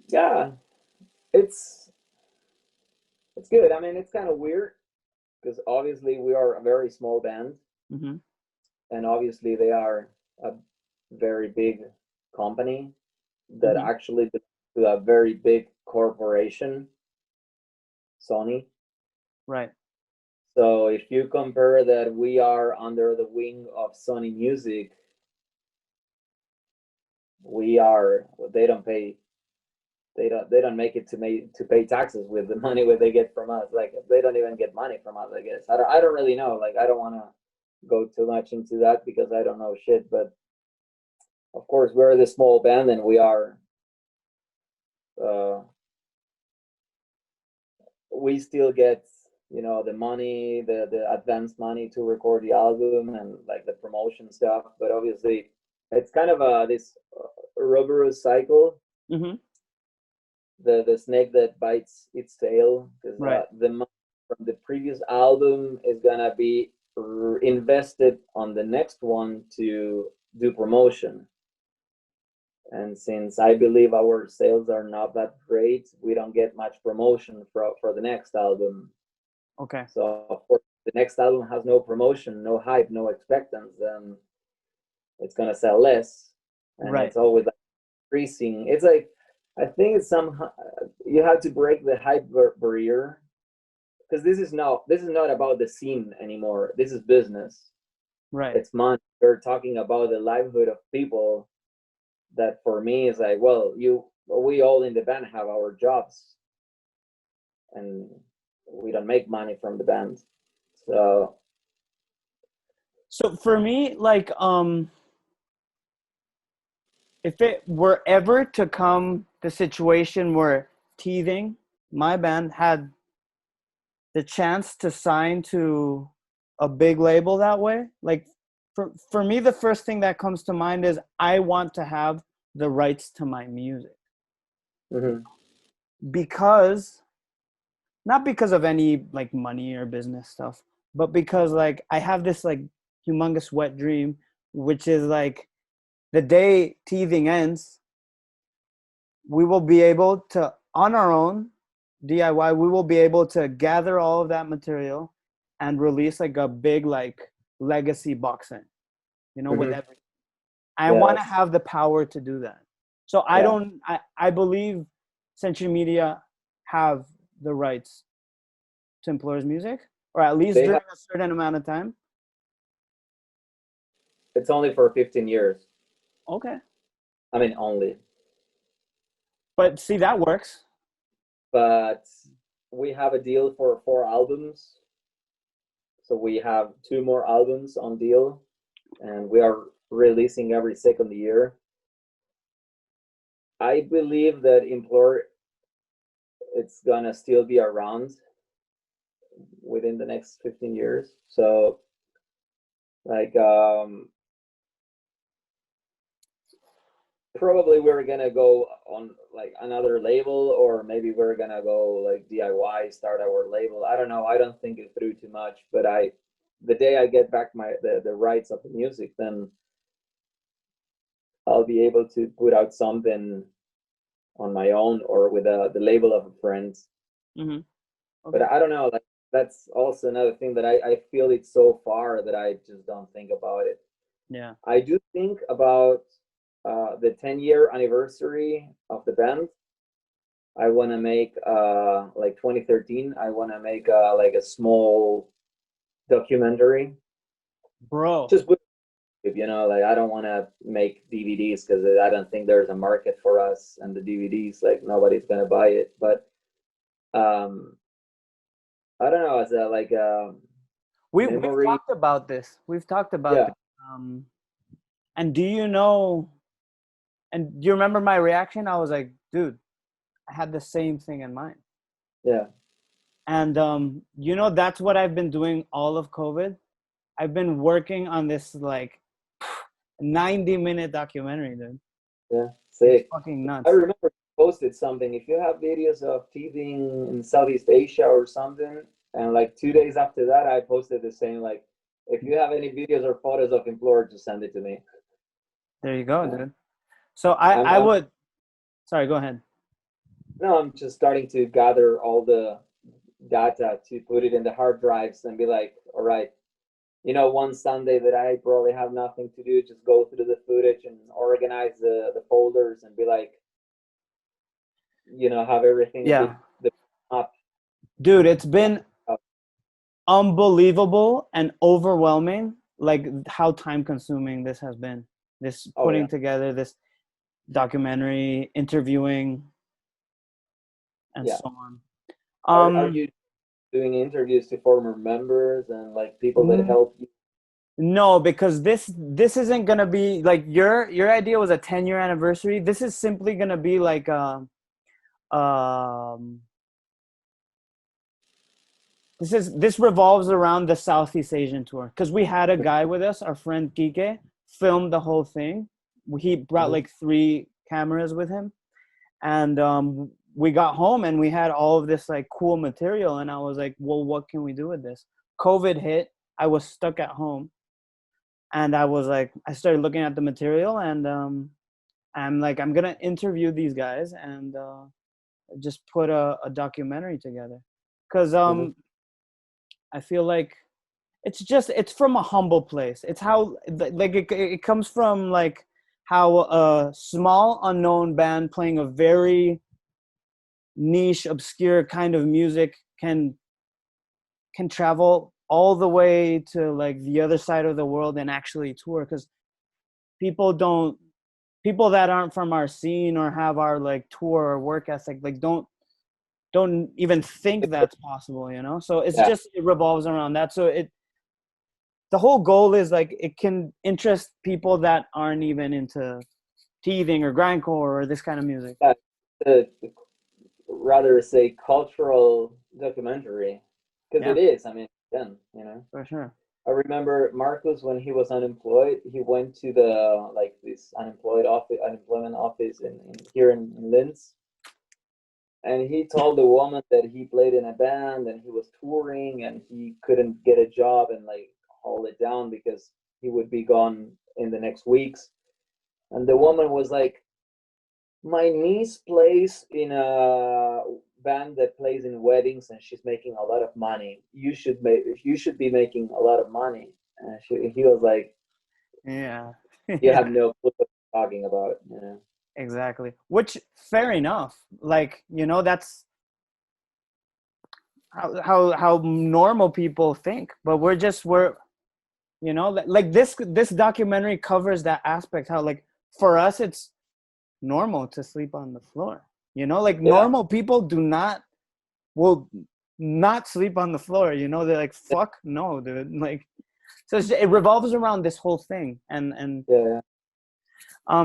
Yeah, it's good. I mean, it's kind of weird because obviously we are a very small band, Mm-hmm. and obviously they are a very big company that Mm-hmm. actually belongs to a very big corporation, Sony. Right. So if you compare that we are under the wing of Sony Music, we are they don't pay they don't make it to pay taxes with the money that they get from us. Like they don't even get money from us, I guess. I don't really know. Like I don't want to go too much into that because I don't know shit, but of course we're the small band and we are uh we still get the money, the advance money to record the album and like the promotion stuff, but obviously it's kind of this Ouroboros cycle, Mm-hmm. the snake that bites its tail, because Right. the money from the previous album is gonna be invested on the next one to do promotion. And since I believe our sales are not that great, we don't get much promotion for the next album. Okay. So of course, the next album has no promotion, no hype, no expectance, then it's gonna sell less, and Right. it's always like increasing. It's like I think it's somehow you have to break the hype barrier because this is not about the scene anymore. This is business. Right. It's money. We're talking about the livelihood of people. That for me is like, well, we all in the band have our jobs, and we don't make money from the band. So So for me, like, if it were ever to come the situation where Teething, my band, had the chance to sign to a big label that way, like, for me, the first thing that comes to mind is I want to have the rights to my music, mhm. because not because of any like money or business stuff, but because like I have this like humongous wet dream, which is like the day Teething ends, we will be able to, on our own, DIY, we will be able to gather all of that material and release like a big like legacy box set, with Mhm. everything. I want to Yes, have the power to do that. So yeah. I believe Century Media have the rights to Implore's music, or at least They during have. a certain amount of time. It's only for 15 years. Okay. I mean, only. But see, that works. But we have a deal for 4 albums, so we have 2 more albums on deal, and we are releasing every second year. I believe that Implore it's gonna still be around within the next 15 years. So like probably we're gonna go on like another label, or maybe we're gonna go like DIY, start our label. I don't know. I don't think it through too much, but the day I get back the rights of the music, then I'll be able to put out something on my own or with the label of a friend. Mm-hmm. But Okay. I don't know. Like that's also another thing that I feel it so far that I just don't think about it. Yeah. I do think about the 10-year anniversary of the band. I want to make like 2013. I want to make like a small documentary. Bro. Just with like I don't want to make DVDs because I don't think there's a market for us and the DVDs. Like nobody's gonna buy it. But um, I don't know. As a like We've memory. talked about this. We've talked about Yeah, this. And do you know? And do you remember my reaction? I was like, dude, I had the same thing in mind. yeah. And you know, that's what I've been doing all of COVID. I've been working on this like 90-minute documentary, dude. Yeah, It's sick. fucking I nuts. remember you posted something. If you have videos of teething in Southeast Asia or something, and like 2 days after that, I posted the same. Like, if you have any videos or photos of Implore, just send it to me. There you go, Yeah. dude. So I'm, I I'm would, sorry, go ahead. no, I'm just starting to gather all the data to put it in the hard drives and be like, all right, one Sunday that I probably have nothing to do, just go through the footage and organize the folders and be like, have everything a bit Yeah, up. dude, it's been unbelievable and overwhelming, like how time consuming this has been. This Oh putting yeah. together this documentary, interviewing, and Yeah. so on. Are you doing interviews to former members and like people that N- help you? no, because this isn't gonna be like your idea was a 10-year anniversary. This is simply gonna be like um this revolves around the Southeast Asian tour because we had a guy with us, our friend Kike, filmed the whole thing. He brought Mhm. like 3 cameras with him, and we got home and we had all of this like cool material. And I was like, well, what can we do with this? COVID hit. I was stuck at home, and I was like, I started looking at the material, and I'm like, I'm gonna interview these guys and just put a documentary together because Mhm. I feel like it's from a humble place. It's how like it comes from like how a small unknown band playing a very niche obscure kind of music can travel all the way to like the other side of the world and actually tour, because people don't people that aren't from our scene or have our like tour or work ethic like don't even think that's possible, you know. So it's Yeah. just it revolves around that. So the whole goal is like it can interest people that aren't even into teething or grindcore or this kind of music. Yeah. The rather say cultural documentary because Yeah, it is. I mean, then. for sure. I remember Marcus when he was unemployed. He went to the like this unemployment office in here in Linz, and he told the woman that he played in a band and he was touring and he couldn't get a job and like hold it down because he would be gone in the next weeks. And the woman was like, my niece plays in a band that plays in weddings and she's making a lot of money. You should be making a lot of money. And he was like, Yeah. you have Yeah, no clue what you're talking about. exactly. Which fair enough. Like, you know, that's how normal people think. But we're you know, like this documentary covers that aspect, how like for us it's normal to sleep on the floor. You know, like Yeah. normal people will not sleep on the floor. You know, they're like, fuck no, dude. Like, so it revolves around this whole thing. And Yeah.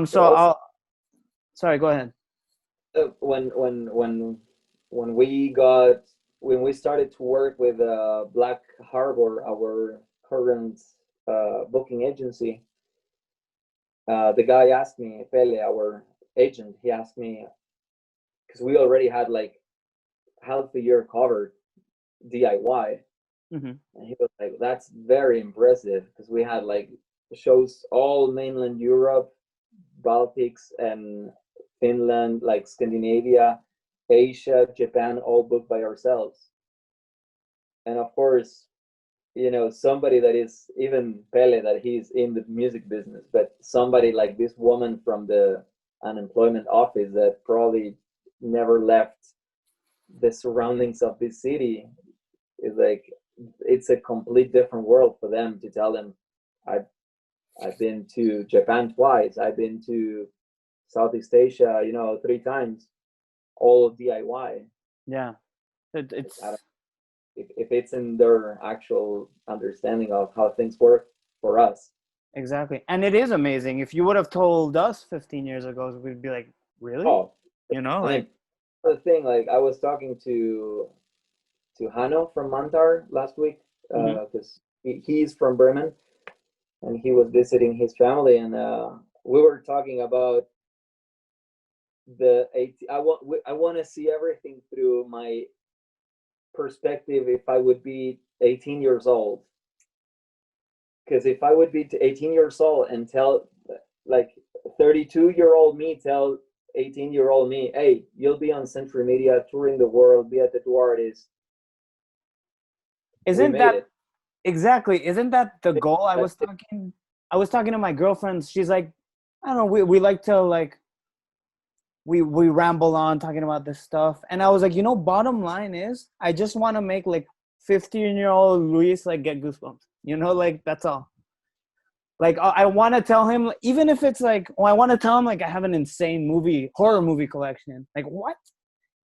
so Also, I'll sorry, go ahead. when we started to work with Black Harbor, our current booking agency, the guy asked me, Pele, our agent, he asked me because we already had like half a year covered DIY, Hmm. and he was like, "That's very impressive," because we had like shows all mainland Europe, Baltics, and Finland, like Scandinavia, Asia, Japan, all booked by ourselves. And of course, somebody that is even Pele, that he's in the music business, but somebody like this woman from the unemployment office that probably never left the surroundings of this city is like, it's a complete different world for them to tell them, I've I've been to Japan twice, I've been to Southeast Asia, 3 times, all DIY. Yeah, Like, I it's don't, if it's in their actual understanding of how things work for us. exactly. And it is amazing. If you would have told us 15 years ago, we'd be like, really? Oh, You know, I like, mean, the thing, like I was talking to to Hanno from Mantar last week Hmm. because he's from Bremen, and he was visiting his family, and we were talking about the 18. I want to see everything through my perspective if I would be 18 years old. Because if I would be 18 years old and tell like 32-year-old me tell 18-year-old me, hey, you'll be on Century Media touring the world, be at the Duartes. We Isn't made that it. exactly? Isn't that the goal? I was talking to my girlfriend. She's like, I don't know. We like to like we ramble on talking about this stuff, and I was like, bottom line is, I just want to make like 15-year-old Luis like get goosebumps. Like that's all. Like I want to tell him, even if it's like, I want to tell him like I have an insane horror movie collection. Like what?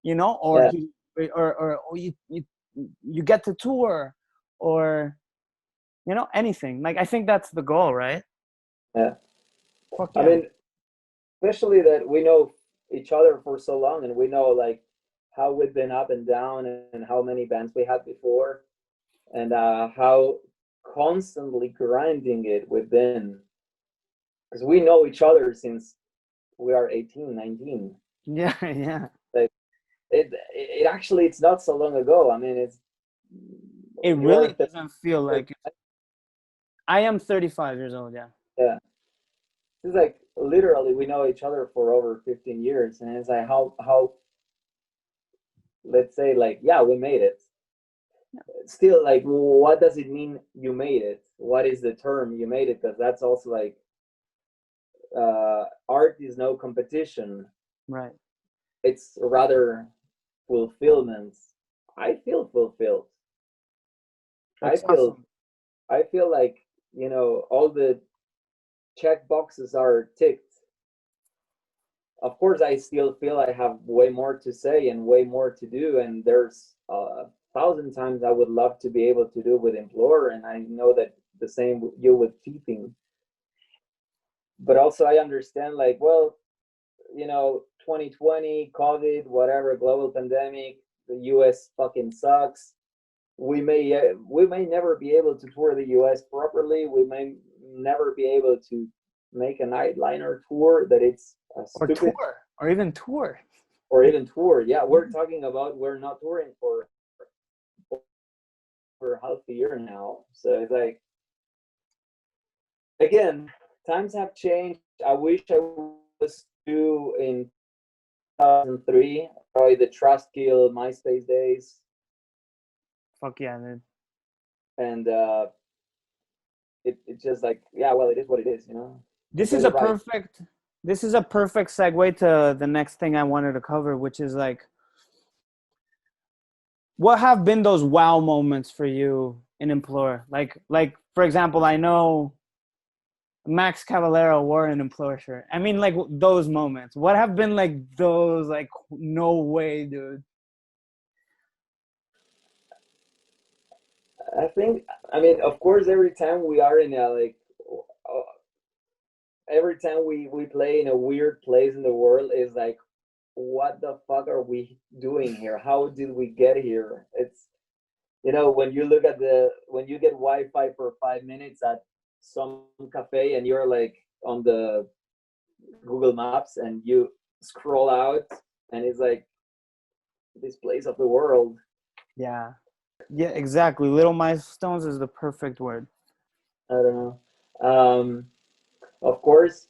Or Yeah, he or you get to tour, or anything. Like I think that's the goal, right? yeah. Fuck I yeah. mean, especially that we know each other for so long, and we know like how we've been up and down, and how many bands we had before, and how constantly grinding it we've been, because we know each other since we are 18, 19. Yeah, yeah. Like it actually, it's not so long ago. I mean, it's It you're really doesn't feel like it. I am 35 years old, yeah. yeah. It's like literally we know each other for over 15 years, and it's like how let's say like yeah, we made it. Still, like, what does it mean you made it? What is the term you made it? Because that's also like art is no competition. Right. It's rather fulfillment. I feel fulfilled. I That's feel awesome. I feel like all the check boxes are ticked. Of course, I still feel I have way more to say and way more to do, and there's a thousand times I would love to be able to do with Implore, and I know that the same you with Teething. But also I understand, like, well, 2020, COVID, whatever, global pandemic, the US fucking sucks. We may never be able to tour the US properly. We may never be able to make a nightliner tour that it's a Or stupid, tour, or even tour. or even tour. Yeah, we're talking about we're not touring for half a year now. So it's like, again, times have changed. I wish I was too in 2003, probably the Trust Kill MySpace days, Fuck yeah, dude. and it's just like, yeah, well, it is what it is. But This do is it a right. perfect this is a perfect segue to the next thing I wanted to cover, which is like, what have been those wow moments for you in Implore? Like for example, I know Max Cavalera wore an Implore shirt. I mean, like those moments. What have been like those, like, no way, dude? I think, I mean, of course, every time we are in a like, every time we play in a weird place in the world is like, what the fuck are we doing here? How did we get here? It's when you look at when you get Wi-Fi for 5 minutes at some cafe, and you're like on the Google Maps, and you scroll out, and it's like this place of the world. Yeah. Yeah, exactly. Little milestones is the perfect word. I don't know. Of course,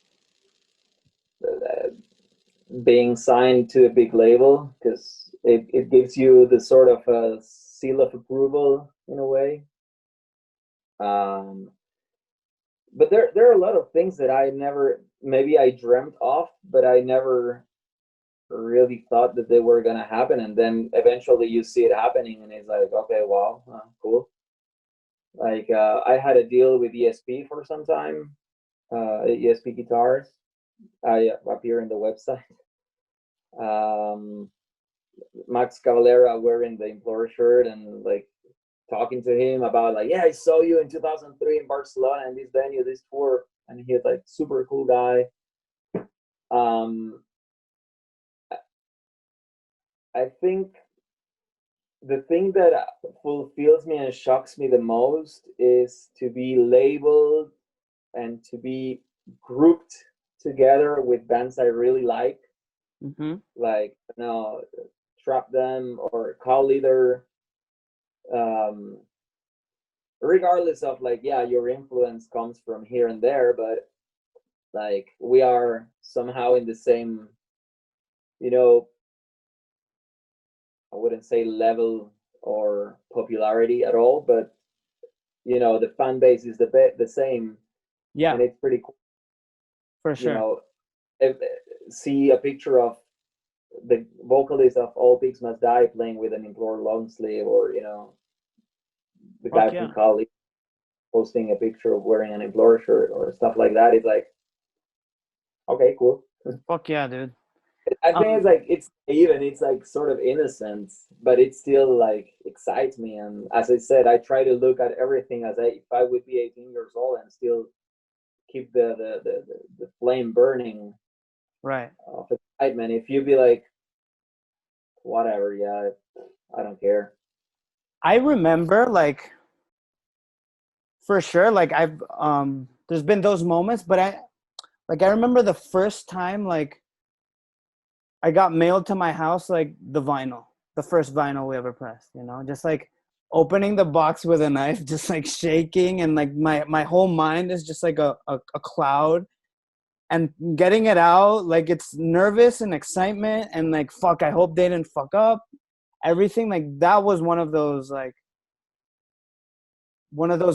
uh, being signed to a big label, because it gives you the sort of a seal of approval in a way. Um, but there are a lot of things that I never, maybe I dreamt of, but I never really thought that they were gonna happen, and then eventually you see it happening, and it's like, okay, wow, cool. Like I had a deal with ESP for some time, ESP guitars. I appear in the website. Um, Max Cavalera wearing the Implore shirt, and like talking to him about like, yeah, I saw you in 2003 in Barcelona and this venue, this tour, and he was like super cool guy. Um, I think the thing that fulfills me and shocks me the most is to be labeled and to be grouped together with bands I really Mm-hmm. like you know, Trap Them or Call Leader. Um, Regardless of like, yeah, your influence comes from here and there, but like we are somehow in the same, you know, I wouldn't say level or popularity at all, but you know, the fan base is the same, Yeah, and it's pretty cool. for You sure. know, if, see a picture of the vocalist of All Pigs Must Die playing with an Implore long sleeve, or you know, the guy Fuck from yeah. Cali posting a picture of wearing an Implore shirt or stuff like that. It's like, okay, cool. Fuck yeah, dude. I think Um, it's like it's even it's like sort of innocent, but it still like excites me. And as I said, I try to look at everything as if I would be 18 years old and still keep the flame burning right. of excitement. If you be like, whatever, yeah, I don't care. I remember like for sure, like there's been those moments, but I remember the first time like I got mailed to my house like the vinyl, the first vinyl we ever pressed, you know, just like opening the box with a knife, just like shaking, and like my whole mind is just like a cloud, and getting it out, like it's nervous and excitement and like fuck, I hope they didn't fuck up everything. Like that was one of those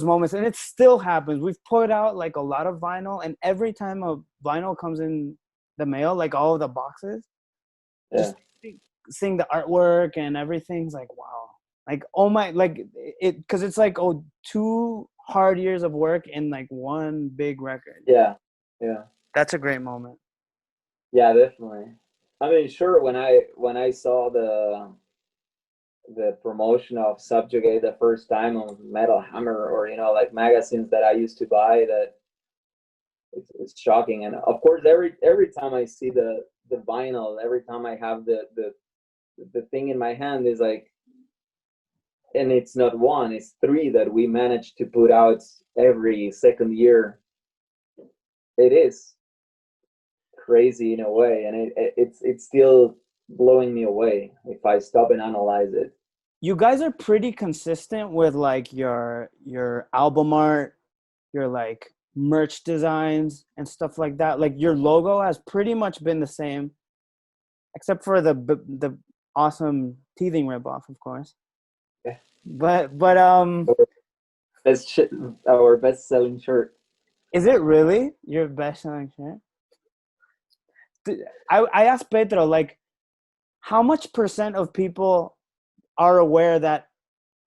moments, and it still happens. We've put out like a lot of vinyl, and every time a vinyl comes in the mail, like all of the boxes, Yeah, just seeing the artwork and everything's like wow, like oh my, like it, because it's like, oh, 2 hard years of work in like one big record. yeah, yeah, That's a great moment. yeah, definitely. I mean, sure. When I saw the promotion of Subjugate the first time on Metal Hammer, or you know, like magazines that I used to buy, that it's shocking. And of course, every time I see the vinyl, every time I have the thing in my hand, is like, and it's not one, it's three that we managed to put out every second year. It is crazy in a way, and it's still blowing me away if I stop and analyze it. You guys are pretty consistent with like your album art, your like merch designs and stuff like that. Like your logo has pretty much been the same, except for the awesome teething ripoff, of course. Yeah. But Our best our best selling shirt. is it really your best selling shirt? I asked Pedro, like, how much percent of people are aware that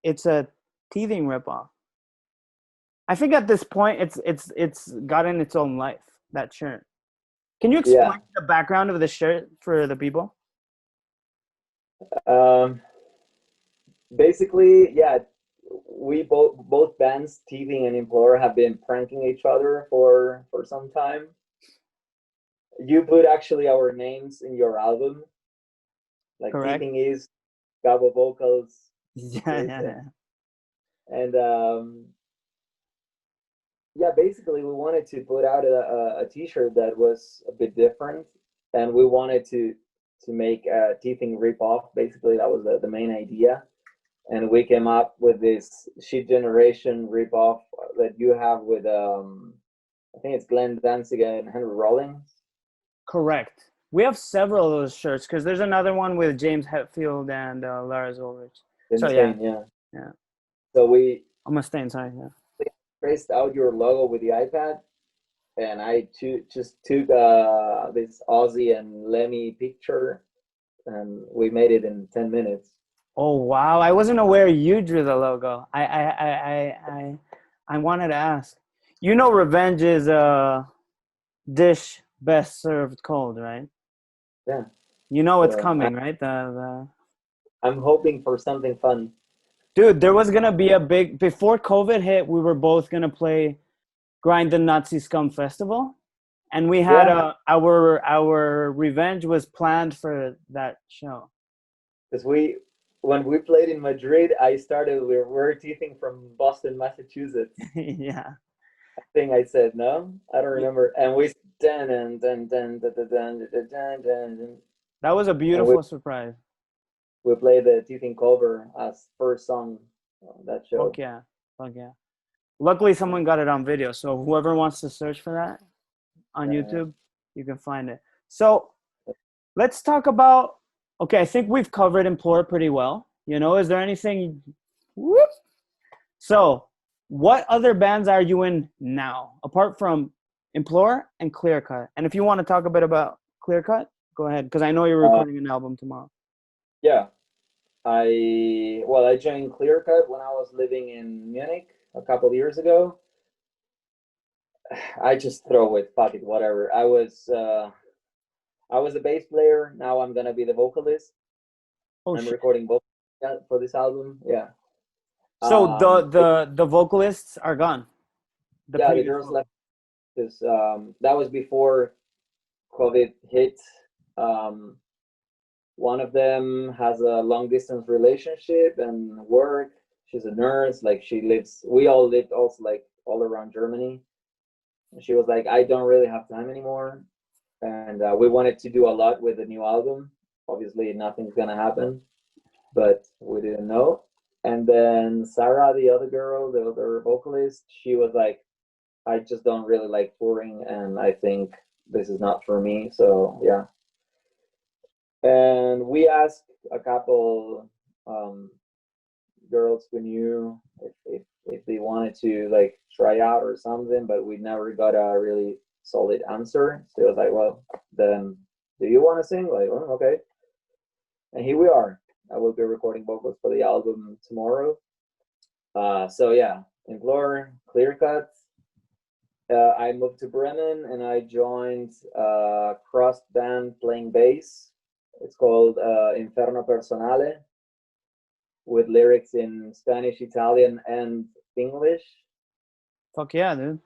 it's a teething ripoff? I think at this point it's gotten its own life, that shirt. Can you Yeah. explain the background of the shirt for the people? Um, Basically, yeah, we both bands, Teething and Implore, have been pranking each other for some time. You put actually our names in your album, like Correct. Teething is Gabbo vocals, Yeah, this, yeah, yeah. and yeah, basically we wanted to put out a T-shirt that was a bit different, and we wanted to make a Teething rip off. Basically, that was the main idea, and we came up with this Shit Generation ripoff that you have with I think it's Glenn Danzig and Henry Rollins. Correct. We have several of those shirts because there's another one with James Hetfield and Lars Ulrich. So yeah, Insane, yeah. yeah. So we I'm a stain, sorry. Yeah. traced out your logo with the iPad, and I just took this Ozzy and Lemmy picture, and we made it in 10 minutes. Oh wow, I wasn't aware you drew the logo. I wanted to ask. You know, revenge is a dish best served cold, right? Yeah. You know it's So coming, right? The I'm hoping for something fun. dude, there was gonna be a big before COVID hit. We were both gonna play Grind the Nazi Scum Festival, and we had Yeah, our revenge was planned for that show. because we when we played in Madrid, I started. We're teething from Boston, Massachusetts. Yeah. I think I said no. I don't remember. And we dun and dun dun dun dun dun dun dun dun, dun, That was a and we beautiful surprise. we played the teething cover as first song on that Fuck show. yeah. Fuck yeah. Luckily, someone got it on video. So whoever wants to search for that on Yeah. YouTube, you can find it. So let's talk about. Okay, I think we've covered Implore pretty well. You know, is there anything? Whoop. So, what other bands are you in now, apart from Implore and Clearxcut? And if you want to talk a bit about Clearxcut, go ahead, because I know you're Uh, recording an album tomorrow. yeah. I joined Clearcut when I was living in Munich a couple of years ago. I just throw it, fuck it, whatever. I was a bass player. Now I'm gonna be the vocalist. Oh I'm shit! recording vocals for this album. Yeah. So the It, the the vocalists are gone. The yeah, the previous girls left vocalists. because that was before COVID hit. Um, One of them has a long distance relationship and work. She's a nurse. Like she lives, we all lived also like all around Germany. And she was like, I don't really have time anymore. And we wanted to do a lot with the new album. Obviously, nothing's gonna happen, but we didn't know. And then Sarah, the other girl, the other vocalist, she was like, I just don't really like touring, and I think this is not for me. So yeah, and we asked a couple um, girls we knew if they wanted to like try out or something, but we never got a really solid answer. So it was like, well, then do you want to sing? Like, well, okay. And here we are. I will be recording vocals for the album tomorrow. So yeah, Implore, Clearxcut. I moved to Bremen and I joined a cross band playing bass. It's called Inferno Personale, with lyrics in Spanish, Italian, and English. Fuck yeah, dude.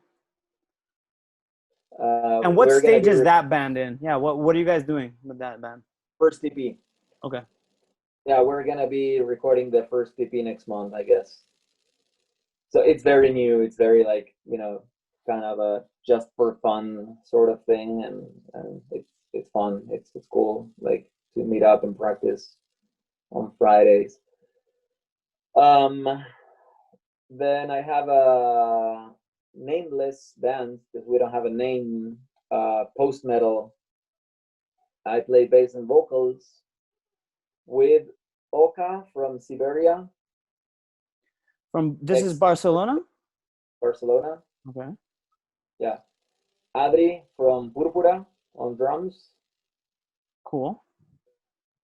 And what We're gonna stage be is that band in? Yeah, what are you guys doing with that band? first EP. Okay. Yeah, we're gonna be recording the first EP next month, I guess. So it's very new. It's very like kind of a just for fun sort of thing, and it's fun. It's cool, like to meet up and practice on Fridays. Um, then I have a nameless band because we don't have a name. Post metal. I play bass and vocals with Oka from Siberia, From this is ex Barcelona? Barcelona. Okay. Yeah. Adri from Purpura on drums. Cool.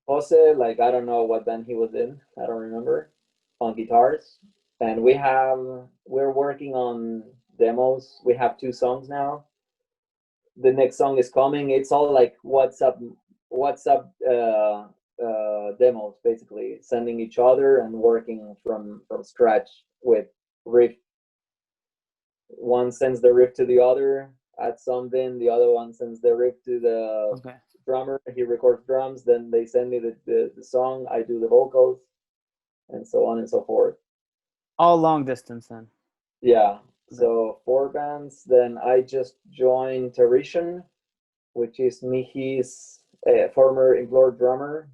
Jose, like I don't know what band he was in. I don't remember. On guitars. And we're working on demos. We have 2 songs now. The next song is coming. It's all like WhatsApp demos, basically sending each other and working from scratch with riff. One sends the riff to the other, adds something. The other one sends the riff to the Okay. drummer. He records drums. Then they send me the song. I do the vocals, and so on and so forth. All long distance then. Yeah. Okay. So 4 bands. Then I just joined Tarition, which is Mihi's former Implore drummer,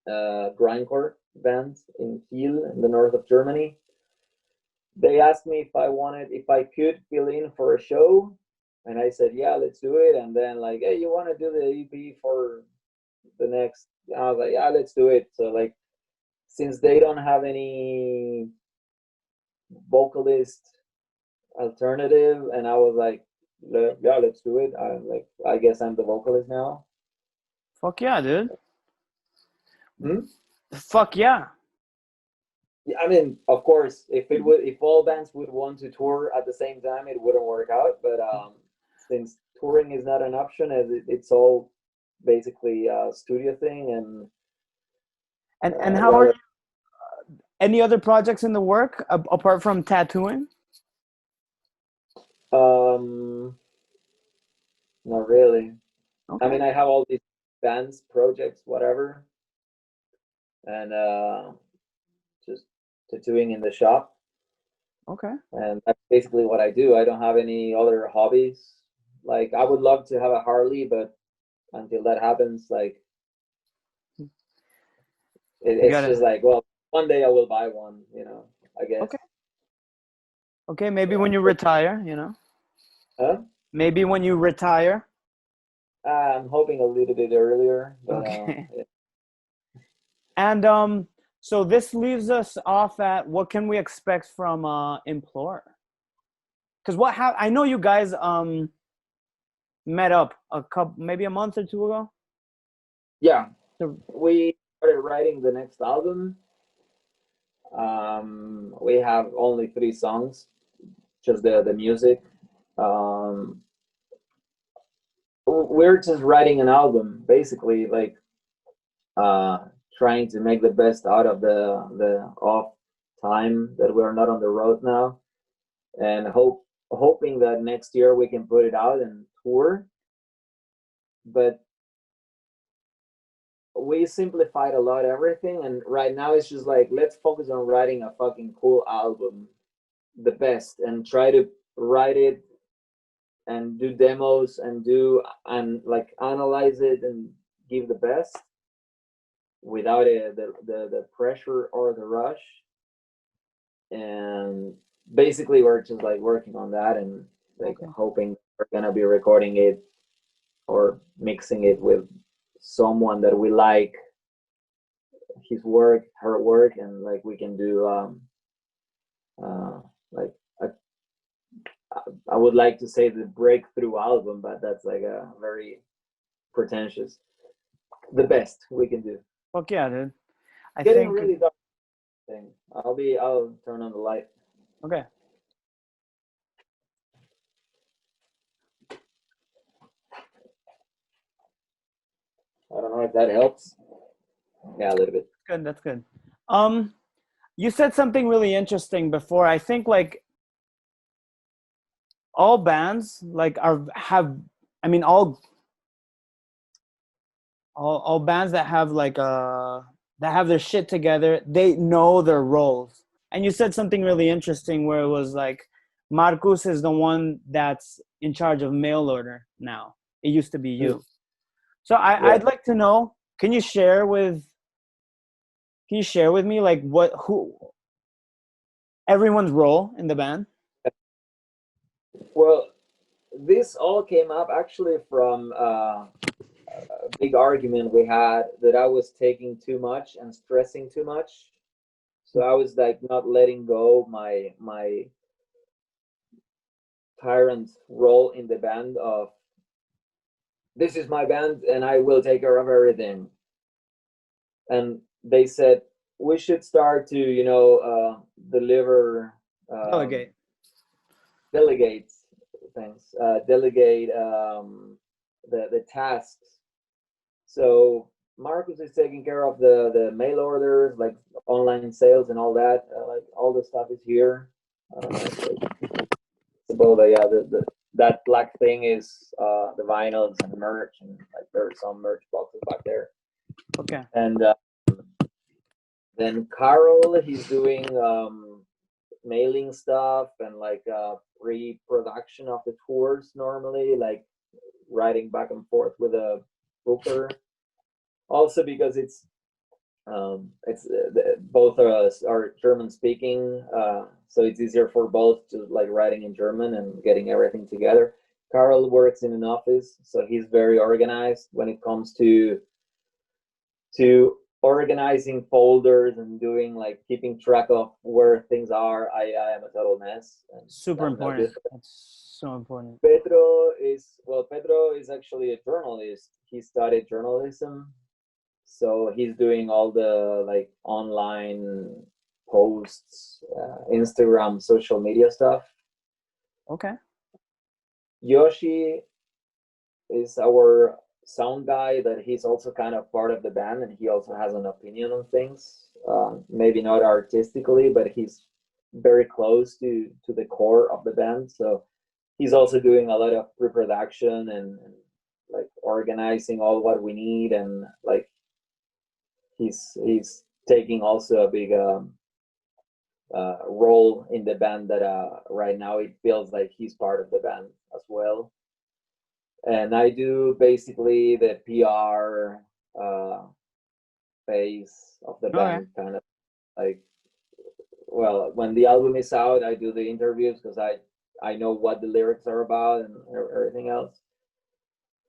grindcore band in Kiel in the north of Germany. They asked me if I could fill in for a show, and I said, yeah, let's do it. And then like, hey, you want to do the EP for the next? I was like, yeah, let's do it. So like, since they don't have any vocalist alternative, and I was like, yeah, let's do it. I guess I'm the vocalist now. Fuck yeah, dude. Hmm? Fuck yeah. Yeah, I mean, of course, if all bands would want to tour at the same time, it wouldn't work out. But since touring is not an option, as it's all basically a studio thing, and And how are well, you? Any other projects in the work apart from tattooing? um, not really. I Okay. mean, I have all these bands, projects, whatever. and just tattooing in the shop. Okay. And that's basically what I do. I don't have any other hobbies. Like I would love to have a Harley, but until that happens, like You it's gotta. just like, well, one day I will buy one, I guess. Okay. Okay. Maybe Yeah. when you But, retire, you know. huh? Maybe when you retire. I'm hoping a little bit earlier, but Okay. yeah. And so this leaves us off at what can we expect from Implore? Because I know you guys met up a couple, maybe a month or two ago. Yeah, So, we started writing the next album. We have only 3 songs, just the music. Um, we're just writing an album, basically, like uh, trying to make the best out of the off time that we're not on the road now, and hoping that next year we can put it out and tour. But we simplified a lot everything, and right now it's just like, let's focus on writing a fucking cool album, the best, and try to write it and do demos and like analyze it and give the best without the pressure or the rush. And basically we're just like working on that, and like okay. hoping we're gonna be recording it or mixing it with someone that we like his work, her work, and like we can do like I would like to say the breakthrough album, but that's like a very pretentious. The best we can do. Fuck yeah, dude. I Getting think. really dark thing. I'll turn on the light. Okay. I don't know if that helps. Yeah, a little bit. Good. That's good. Um, you said something really interesting before. I think like all bands like I mean all bands that have like that have their shit together, they know their roles. And you said something really interesting where it was like Marcus is the one that's in charge of mail order now. It used to be you. So Yeah. I'd like to know, can you share with me like who everyone's role in the band? Well, this all came up actually from a big argument we had that I was taking too much and stressing too much. So I was like not letting go my tyrant role in the band of, this is my band and I will take care of everything. And they said we should start to deliver, um, Delegate. delegate things, delegate the tasks. So Marcus is taking care of the mail orders, like online sales and all that. Like all the stuff is here. About that black thing is the vinyls and merch, and like there's some merch boxes back there. Okay. And then Carl, he's doing mailing stuff and like pre-production of the tours normally, like writing back and forth with a booker. Also because it's both of us are German speaking, so it's easier for both to like writing in German and getting everything together. Carl works in an office, so he's very organized when it comes to organizing folders and doing like keeping track of where things are. I am a total mess. And Super I'm no important. different. That's so important. Pedro is actually a journalist. He studied journalism, so he's doing all the like online posts, Instagram, social media stuff. Okay. Yoshi is our sound guy, that he's also kind of part of the band, and he also has an opinion on things. Maybe not artistically, but he's very close to the core of the band. So he's also doing a lot of pre-production and like organizing all what we need, and like he's taking also a big role in the band. That right now it feels like he's part of the band as well. And I do basically the PR phase of the band, kind of like, well, when the album is out, I do the interviews because I know what the lyrics are about and everything else.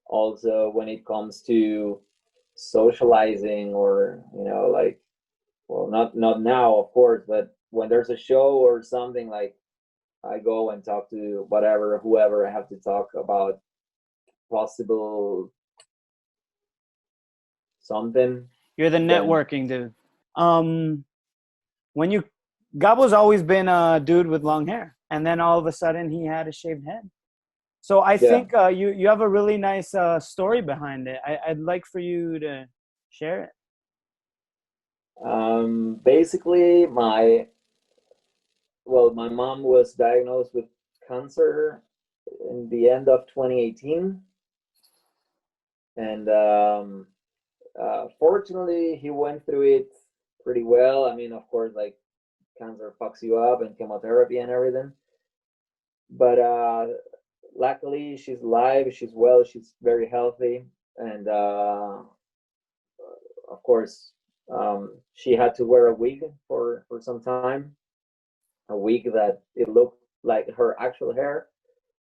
Also, when it comes to socializing, or like, well, not now, of course, but when there's a show or something, like, I go and talk to whoever I have to talk about possible something. You're the networking dude. When you Gabbo's always been a dude with long hair, and then all of a sudden he had a shaved head. So I think you have a really nice story behind it. I'd like for you to share it. Basically, my mom was diagnosed with cancer in the end of 2018, and fortunately he went through it pretty well. I mean, of course, like, cancer fucks you up, and chemotherapy and everything, but luckily she's alive, she's well, she's very healthy, and of course, she had to wear a wig for some time, a wig that it looked like her actual hair.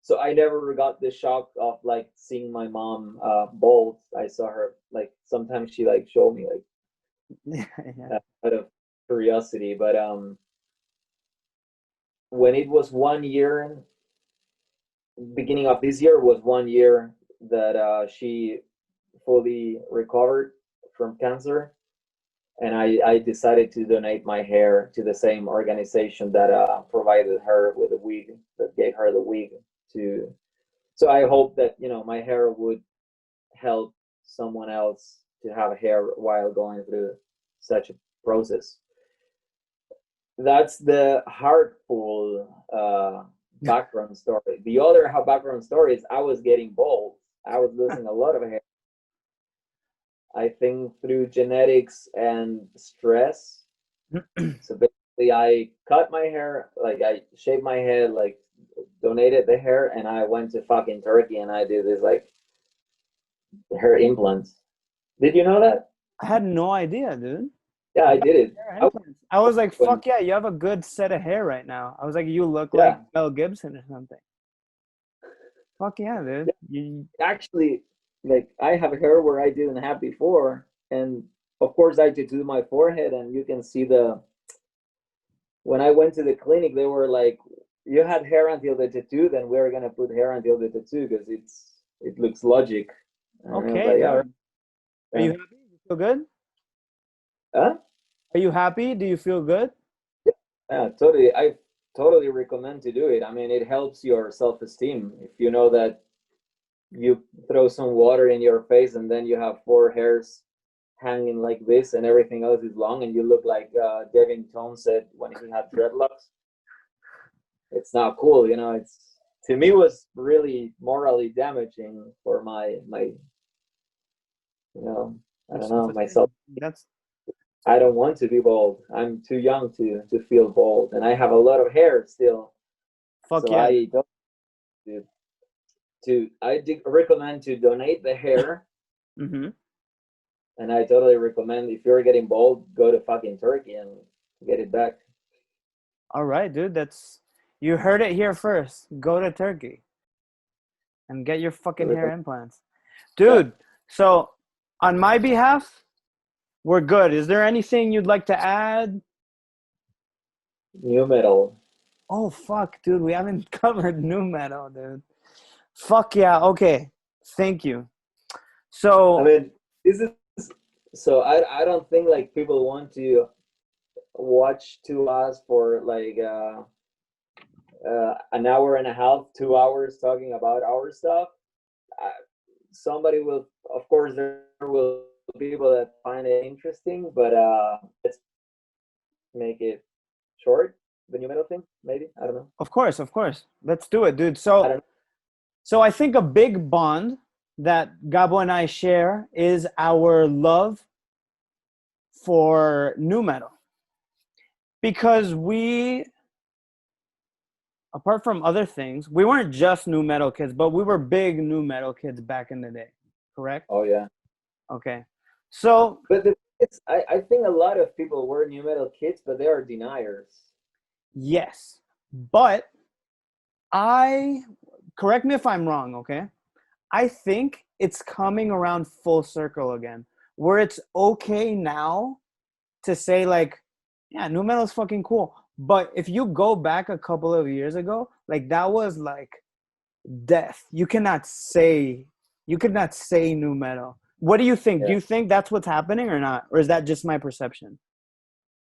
So I never got the shock of, like, seeing my mom bald. I saw her, like, sometimes she, like, showed me, like, out of curiosity. But when it was 1 year, beginning of this year was 1 year that she fully recovered from cancer, and I decided to donate my hair to the same organization that provided her with a wig, that gave her the wig to. So I hope that my hair would help someone else to have hair while going through such a process. That's the heartful background story. The other background story is I was getting bald. I was losing a lot of hair. I think through genetics and stress. So basically, I cut my hair, like, I shaved my head, like, donated the hair, and I went to fucking Turkey and I did this, like, hair implants. Did you know that? I had no idea, dude. Yeah, I did it. I was like, fuck yeah, you have a good set of hair right now. I was like, you look like Mel Gibson or something. Fuck yeah, dude. Actually, like, I have hair where I didn't have before, and of course I tattooed my forehead, and you can see when I went to the clinic, they were like, you had hair until the tattoo, then we're gonna put hair until the tattoo because it looks logic. And okay. Like, are you happy? You feel good? Huh? Are you happy? Do you feel good? Yeah, totally. I totally recommend to do it. I mean, it helps your self-esteem. If you know that you throw some water in your face and then you have 4 hairs hanging like this and everything else is long, and you look like Devin Townsend when he had dreadlocks. It's not cool, It's, to me, was really morally damaging for my I don't know, myself. I don't want to be bald. I'm too young to feel bald, and I have a lot of hair still. Fuck so yeah. I don't I recommend to donate the hair. Mm-hmm. And I totally recommend, if you're getting bald, go to fucking Turkey and get it back. All right, dude. You heard it here first. Go to Turkey and get your fucking hair implants. Dude, so on my behalf, we're good. Is there anything you'd like to add? Nu metal. Oh, fuck, dude. We haven't covered nu metal, dude. Fuck yeah. Okay. Thank you. So, I mean, this is, so I don't think, like, people want to watch to us for, like, an hour and a half, 2 hours talking about our stuff. Somebody will, of course, there will be people that find it interesting, but let's make it short. The nu metal thing, maybe, I don't know. Of course, let's do it, dude. So I think a big bond that Gabbo and I share is our love for nu metal, because we, apart from other things, we weren't just nu metal kids, but we were big nu metal kids back in the day, correct? Oh yeah. Okay. So But I think a lot of people were new metal kids, but they are deniers. yes, but correct me if I'm wrong, okay? I think it's coming around full circle again, where it's okay now to say like, yeah, nu metal is fucking cool. But if you go back a couple of years ago, like that was like death. You could not say nu metal. What do you think? Yeah. Do you think that's what's happening or not? Or is that just my perception?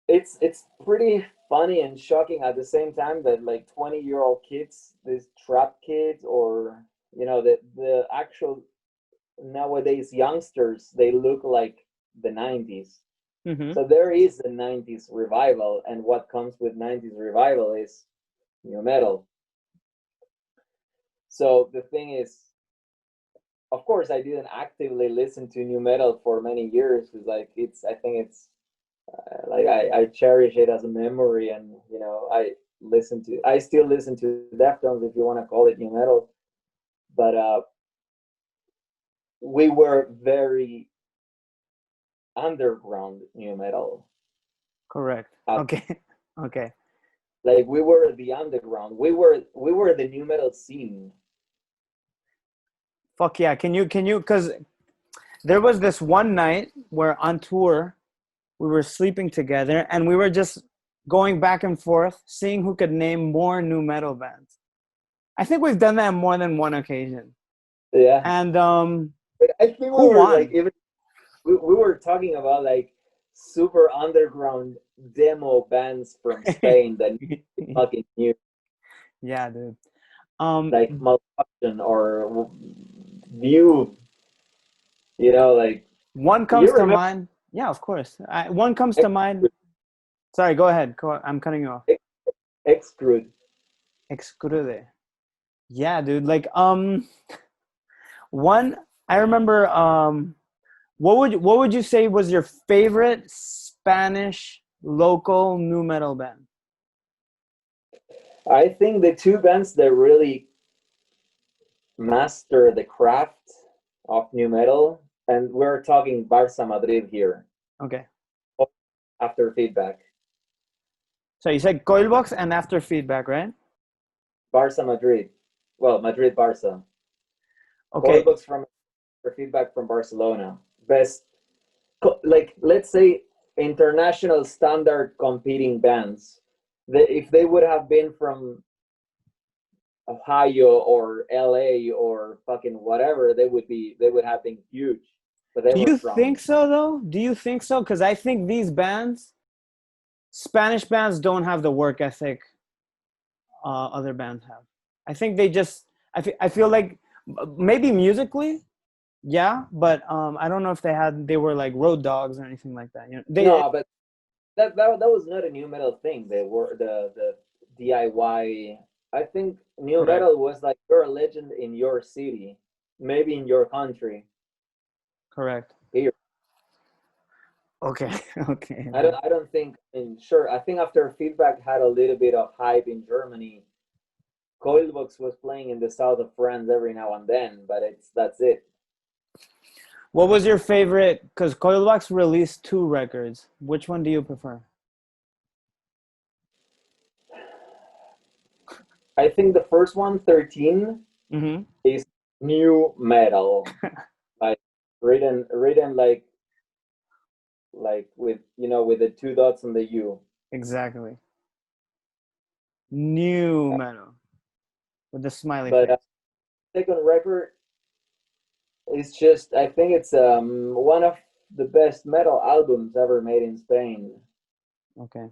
It's pretty funny and shocking at the same time that like 20-year-old kids, these trap kids, or the actual nowadays youngsters, they look like the 90s. Mm-hmm. So there is a 90s revival, and what comes with 90s revival is new metal. So the thing is, of course, I didn't actively listen to new metal for many years, because like I think it's like I cherish it as a memory, and I still listen to Deftones, if you want to call it new metal, but we were very underground new metal. Correct. Okay. Okay. Like we were the underground. We were the new metal scene. Fuck yeah. Can you, because there was this one night where on tour, we were sleeping together and we were just going back and forth, seeing who could name more nu metal bands. I think we've done that on more than one occasion. Yeah. And but I think we who were won? like, even we were talking about like super underground demo bands from Spain that fucking knew. Yeah, dude. Like Malfunction or View. Like one comes to mind. Yeah, of course. One comes to mind. Sorry, go ahead. I'm cutting you off. Excrude. Excrude. Yeah, dude. Like one, I remember what would you say was your favorite Spanish local nu metal band? I think the two bands that really master the craft of new metal, and we're talking Barça Madrid here. Okay. After Feedback. So you said Coilbox and After Feedback, right? Barça Madrid. Well, Madrid Barça. Okay. Coilbox from After Feedback from Barcelona. Best, like, let's say international standard competing bands. If they would have been from Ohio or LA or fucking whatever, they would have been huge. But they Do were you from. think so though? Do you think so? Because I think these bands, Spanish bands, don't have the work ethic other bands have. I think they just. I feel like maybe musically, yeah, but I don't know if they were like road dogs or anything like that. No, but that was not a new metal thing. They were the DIY. I think new Correct. metal was like, you're a legend in your city, maybe in your country. Correct. Here. Okay. Okay. I don't think. And sure, I think After Feedback had a little bit of hype in Germany. Coilbox was playing in the south of France every now and then, but that's it. What was your favorite? Because Coilbox released 2 records. Which one do you prefer? I think the first one, 13, Mm-hmm. is new metal, like written like with with the 2 dots on the U. Exactly. New metal with the smiley But face. second record is just, I think it's one of the best metal albums ever made in Spain. Okay.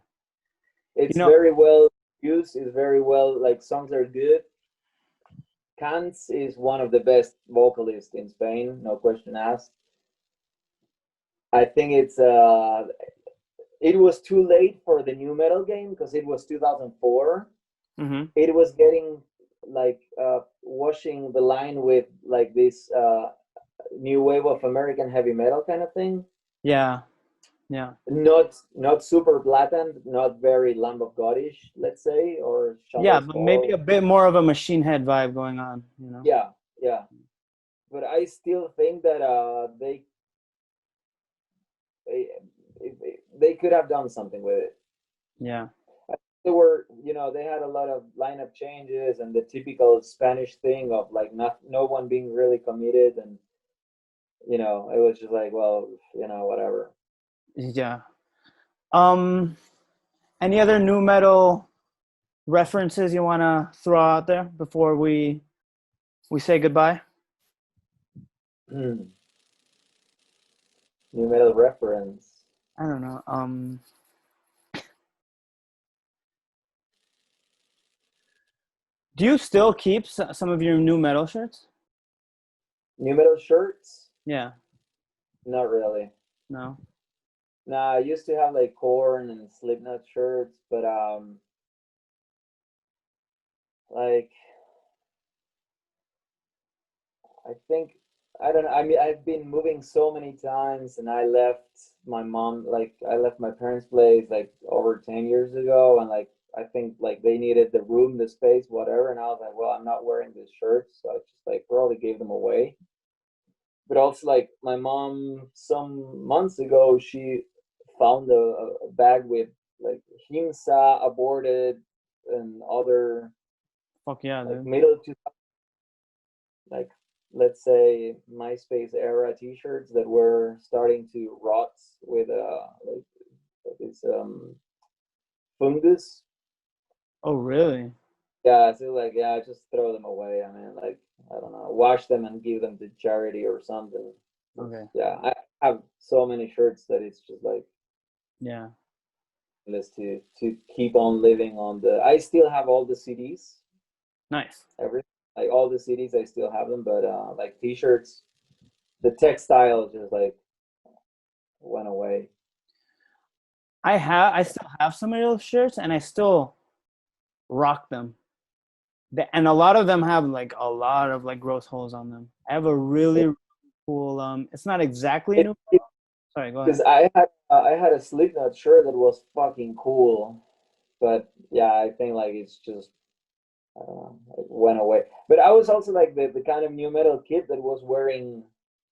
It's very well used. It's very well, like, songs are good. Cans is one of the best vocalists in Spain, no question asked. I think it was too late for the new metal game because it was 2004. Mm-hmm. It was getting like washing the line with like this new wave of American heavy metal kind of thing. Yeah. Yeah. Not super blatant, not very Lamb of God-ish, let's say, or Yeah, Shadow but maybe a Skull. bit more of a Machine Head vibe going on, you know? Yeah, yeah. But I still think that they they could have done something with it. Yeah. They were, they had a lot of lineup changes and the typical Spanish thing of like not no one being really committed, and it was just like, well, whatever. Yeah. Um, any other new metal references you want to throw out there before we say goodbye? Hmm. New metal reference. I don't know. Do you still keep some of your new metal shirts? New metal shirts? Yeah. Not really. No. Nah, I used to have like Korn and Slipknot shirts, but like I think I don't know. I mean, I've been moving so many times, and I left my parents' place like over 10 years ago, and like I think like they needed the room, the space, whatever, and I was like, well, I'm not wearing these shirts, so I just like probably gave them away. But also like my mom some months ago, she found a bag with like Himsa, Aborted, and other Fuck yeah, like dude. middle to like, let's say, MySpace era T-shirts that were starting to rot with like this fungus. Oh, really? Yeah, so like, yeah, just throw them away. I mean, like, I don't know, wash them and give them to charity or something. Okay. Yeah, I have so many shirts that it's just like Yeah. just to keep on living on the. I still have all the CDs, Nice. everything, like all the CDs. I still have them, but like T-shirts, the textile just like went away. I still have some of those shirts and I still rock them. And a lot of them have like a lot of like gross holes on them. I have a really cool it's not exactly new. Sorry, go ahead. Because I had a Slipknot shirt that was fucking cool, but yeah, I think like it's just it went away. But I was also like the kind of new metal kid that was wearing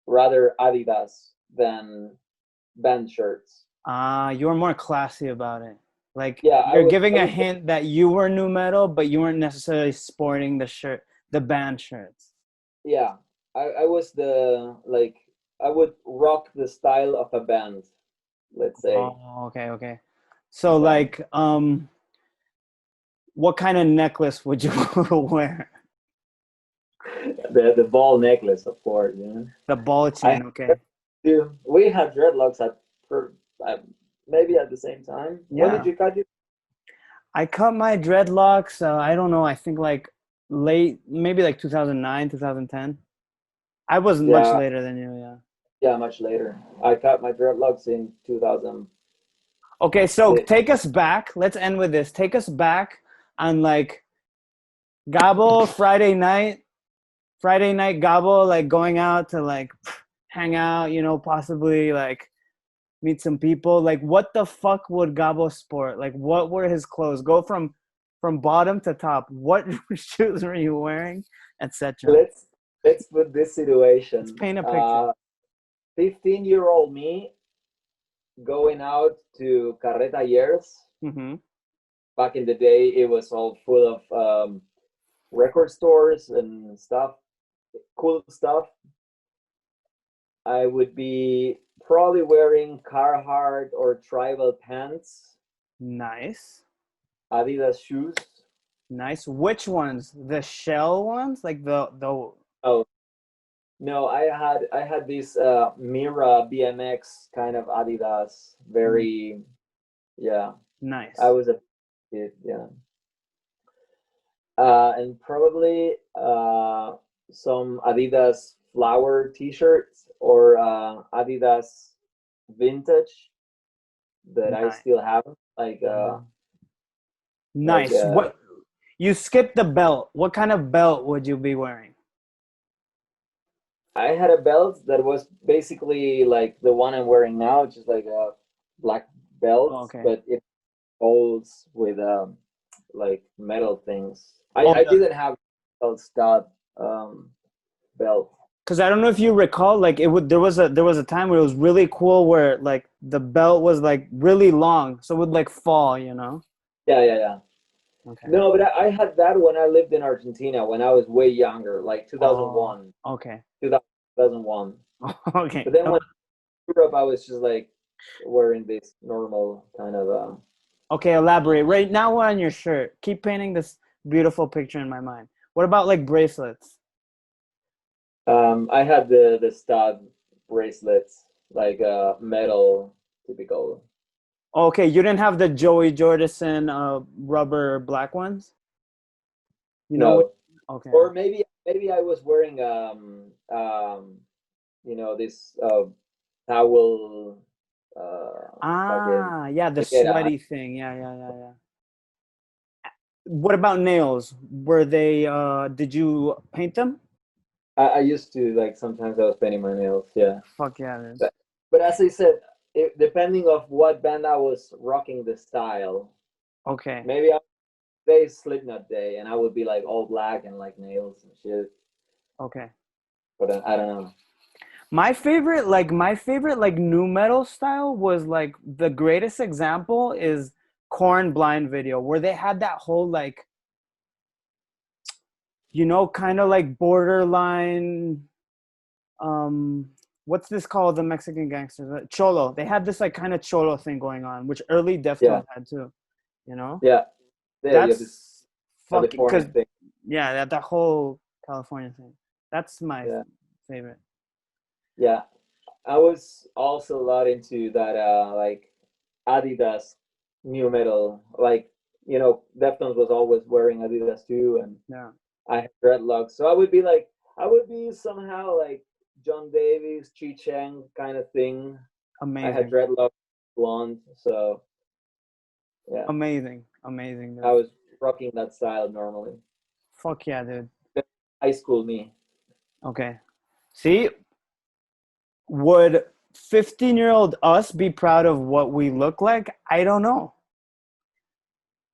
rather Adidas than band shirts. You were more classy about it. Like Yeah, I you're was giving I a was hint that you were new metal, but you weren't necessarily sporting the shirt, the band shirts. yeah, I was the like I would rock the style of a band, let's say. Oh, okay, okay. So Yeah. like, what kind of necklace would you wear? The ball necklace, of course. The ball I chain, okay. we had dreadlocks uh, maybe at the same time. When did Yeah. you cut it? I cut my dreadlocks, I don't know, I think like late, maybe like 2009, 2010. I was much Yeah, later than you, yeah. yeah, much later. I cut my dreadlocks in 2006. Okay, so take us back. Let's end with this. Take us back on like Gabbo Friday night Gabbo, like going out to like hang out, possibly like meet some people. Like, what the fuck would Gabbo sport? Like, what were his clothes? Go from bottom to top. What shoes were you wearing, etc. Let's put this Let's situation. paint a picture. 15-year-old me going out to carreta years. Mm-hmm. Back in the day, it was all full of record stores and stuff, cool stuff. I would be probably wearing Carhartt or Tribal pants, Nice, Adidas shoes. nice. Which ones? The shell ones, like the. Oh no, I had this Mira BMX kind of Adidas. Very, yeah. I Nice. was a kid, yeah. And probably some Adidas flower T-shirts or Adidas vintage that I Nice. still have. Like like Nice. What you skipped the belt. What kind of belt would you be wearing? I had a belt that was basically like the one I'm wearing now, just like a black Oh, belts, okay. but it holds with like metal things. Oh, I didn't have a stud belt. because I don't know if you recall, like it would there was a time where it was really cool where like the belt was like really long, so it would like fall, you know? Yeah, yeah, yeah. Okay. No, but I had that when I lived in Argentina when I was way younger, like Oh, 2001, okay. 2001. Okay. But then when Europe, I was just like wearing this normal kind of. Okay, elaborate. Right now we're on your shirt. Keep painting this beautiful picture in my mind. What about like bracelets? I had the stud bracelets, like metal, typical. Okay, you didn't have the Joey Jordison rubber black ones? You know what? No, Okay. or maybe I was wearing this towel fucking Ah, yeah, the chaqueta. sweaty thing. Yeah, yeah, yeah, yeah. What about nails? Were they did you paint them? I used to like sometimes I was painting my nails, yeah. Fuck yeah, dude. But as I said, depending of what band I was rocking the style, Okay. maybe I day Slipknot day, and I would be like all black and like nails and shit. Okay. But I don't know. My favorite like new metal style was like the greatest example is Korn Blind Video where they had that whole like kind of like borderline what's this called, the Mexican gangsters, cholo. They had this like kind of cholo thing going on, which early Yeah, Deftones had too, you know? yeah, yeah. You have this That's fucking California because thing. yeah, that whole California thing. That's my Yeah, favorite. yeah. I was also a lot into that, like Adidas new metal. Like Deftones was always wearing Adidas too, and Yeah. I had dreadlocks, so I would be somehow like John Davis, Chi Cheng kind of thing. I had Amazing. dreadlocks, blonde, so yeah, Amazing. Amazing, I dude. was rocking that style normally. Fuck yeah, dude. High school me. Okay. See, would 15-year-old us be proud of what we look like? I don't know.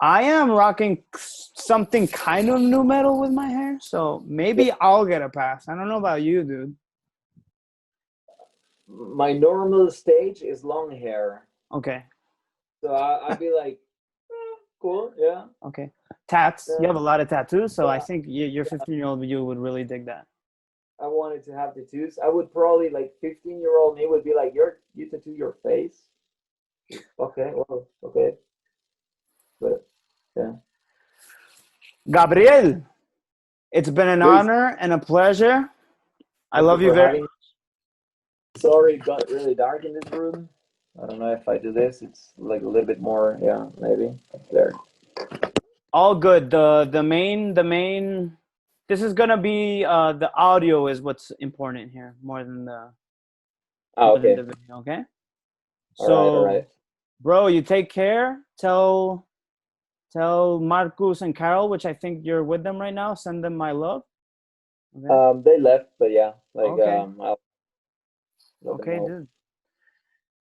I am rocking something kind of new metal with my hair, so Yeah. maybe I'll get a pass. I don't know about you, dude. My normal stage is long hair, Okay. so I'd be like, cool, yeah, Okay. Tats. You yeah, have a lot of tattoos, so I yeah. think your 15-year-old you would really dig that. I wanted to have tattoos. I would probably like 15-year-old me would be like, you tattoo your face? Okay, well, okay, but yeah. Gabriel, it's been an Luis, honor and a pleasure. I thank you love you for very having me. Sorry, it got really dark in this room. I don't know if I do this. It's like a little bit more, yeah, maybe there. all good. The main this is gonna be the audio is what's important here more than the Ah, okay. video, okay? All right, all So right. bro, you take care. Tell Marcus and Carol, which I think you're with them right now, send them my love. Okay. They left, but yeah, like Okay. I'll let them Okay, know. dude.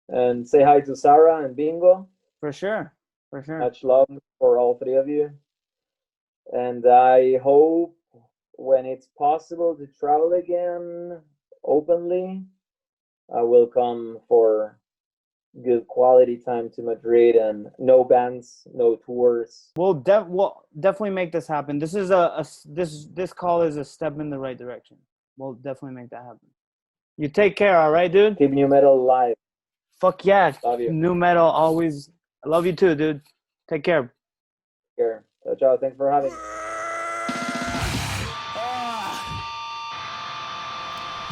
And say hi to Sarah and Bingo. For sure. For sure. Much love for all three of you. And I hope when it's possible to travel again openly, I will come for good quality time to Madrid and no bands, no tours. We'll definitely make this happen. This is this call is a step in the right direction. We'll definitely make that happen. You take care, all right, dude? Keep new metal alive. Fuck yeah. Love you. New metal always. I love you too, dude. Take care. Here. Ciao, ciao. Thanks for having me.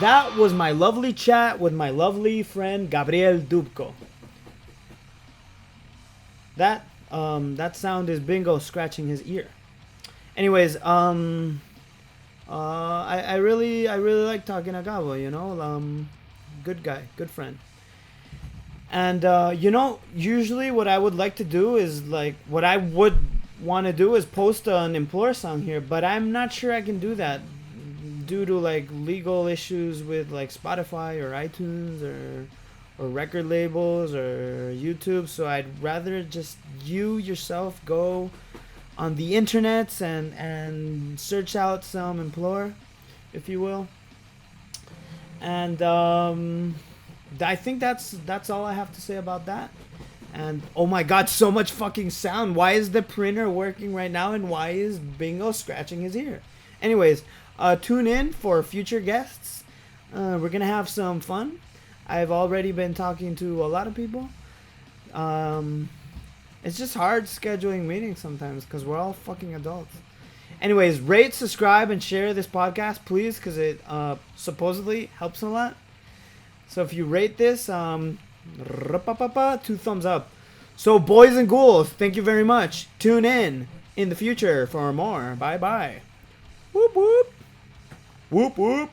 That was my lovely chat with my lovely friend Gabriel Dubko. That sound is Bingo scratching his ear. Anyways, I really like talking to Gabbo, good guy, good friend. And usually what I would like to do is like what I would want to do is post an Implore song here, but I'm not sure I can do that due to like legal issues with like Spotify or iTunes or record labels or YouTube. So I'd rather just you yourself go on the internets and search out some Implore, if you will. And I think that's all I have to say about that. And oh my god, so much fucking sound. Why is the printer working right now, and why is Bingo scratching his ear? Anyways, tune in for future guests. We're gonna have some fun. I've already been talking to a lot of people. It's just hard scheduling meetings sometimes because we're all fucking adults. Anyways, rate, subscribe, and share this podcast, please, because it supposedly helps a lot. So if you rate this, 2 thumbs up. So boys and ghouls, thank you very much. Tune in the future for more. Bye bye. Whoop whoop. Whoop whoop.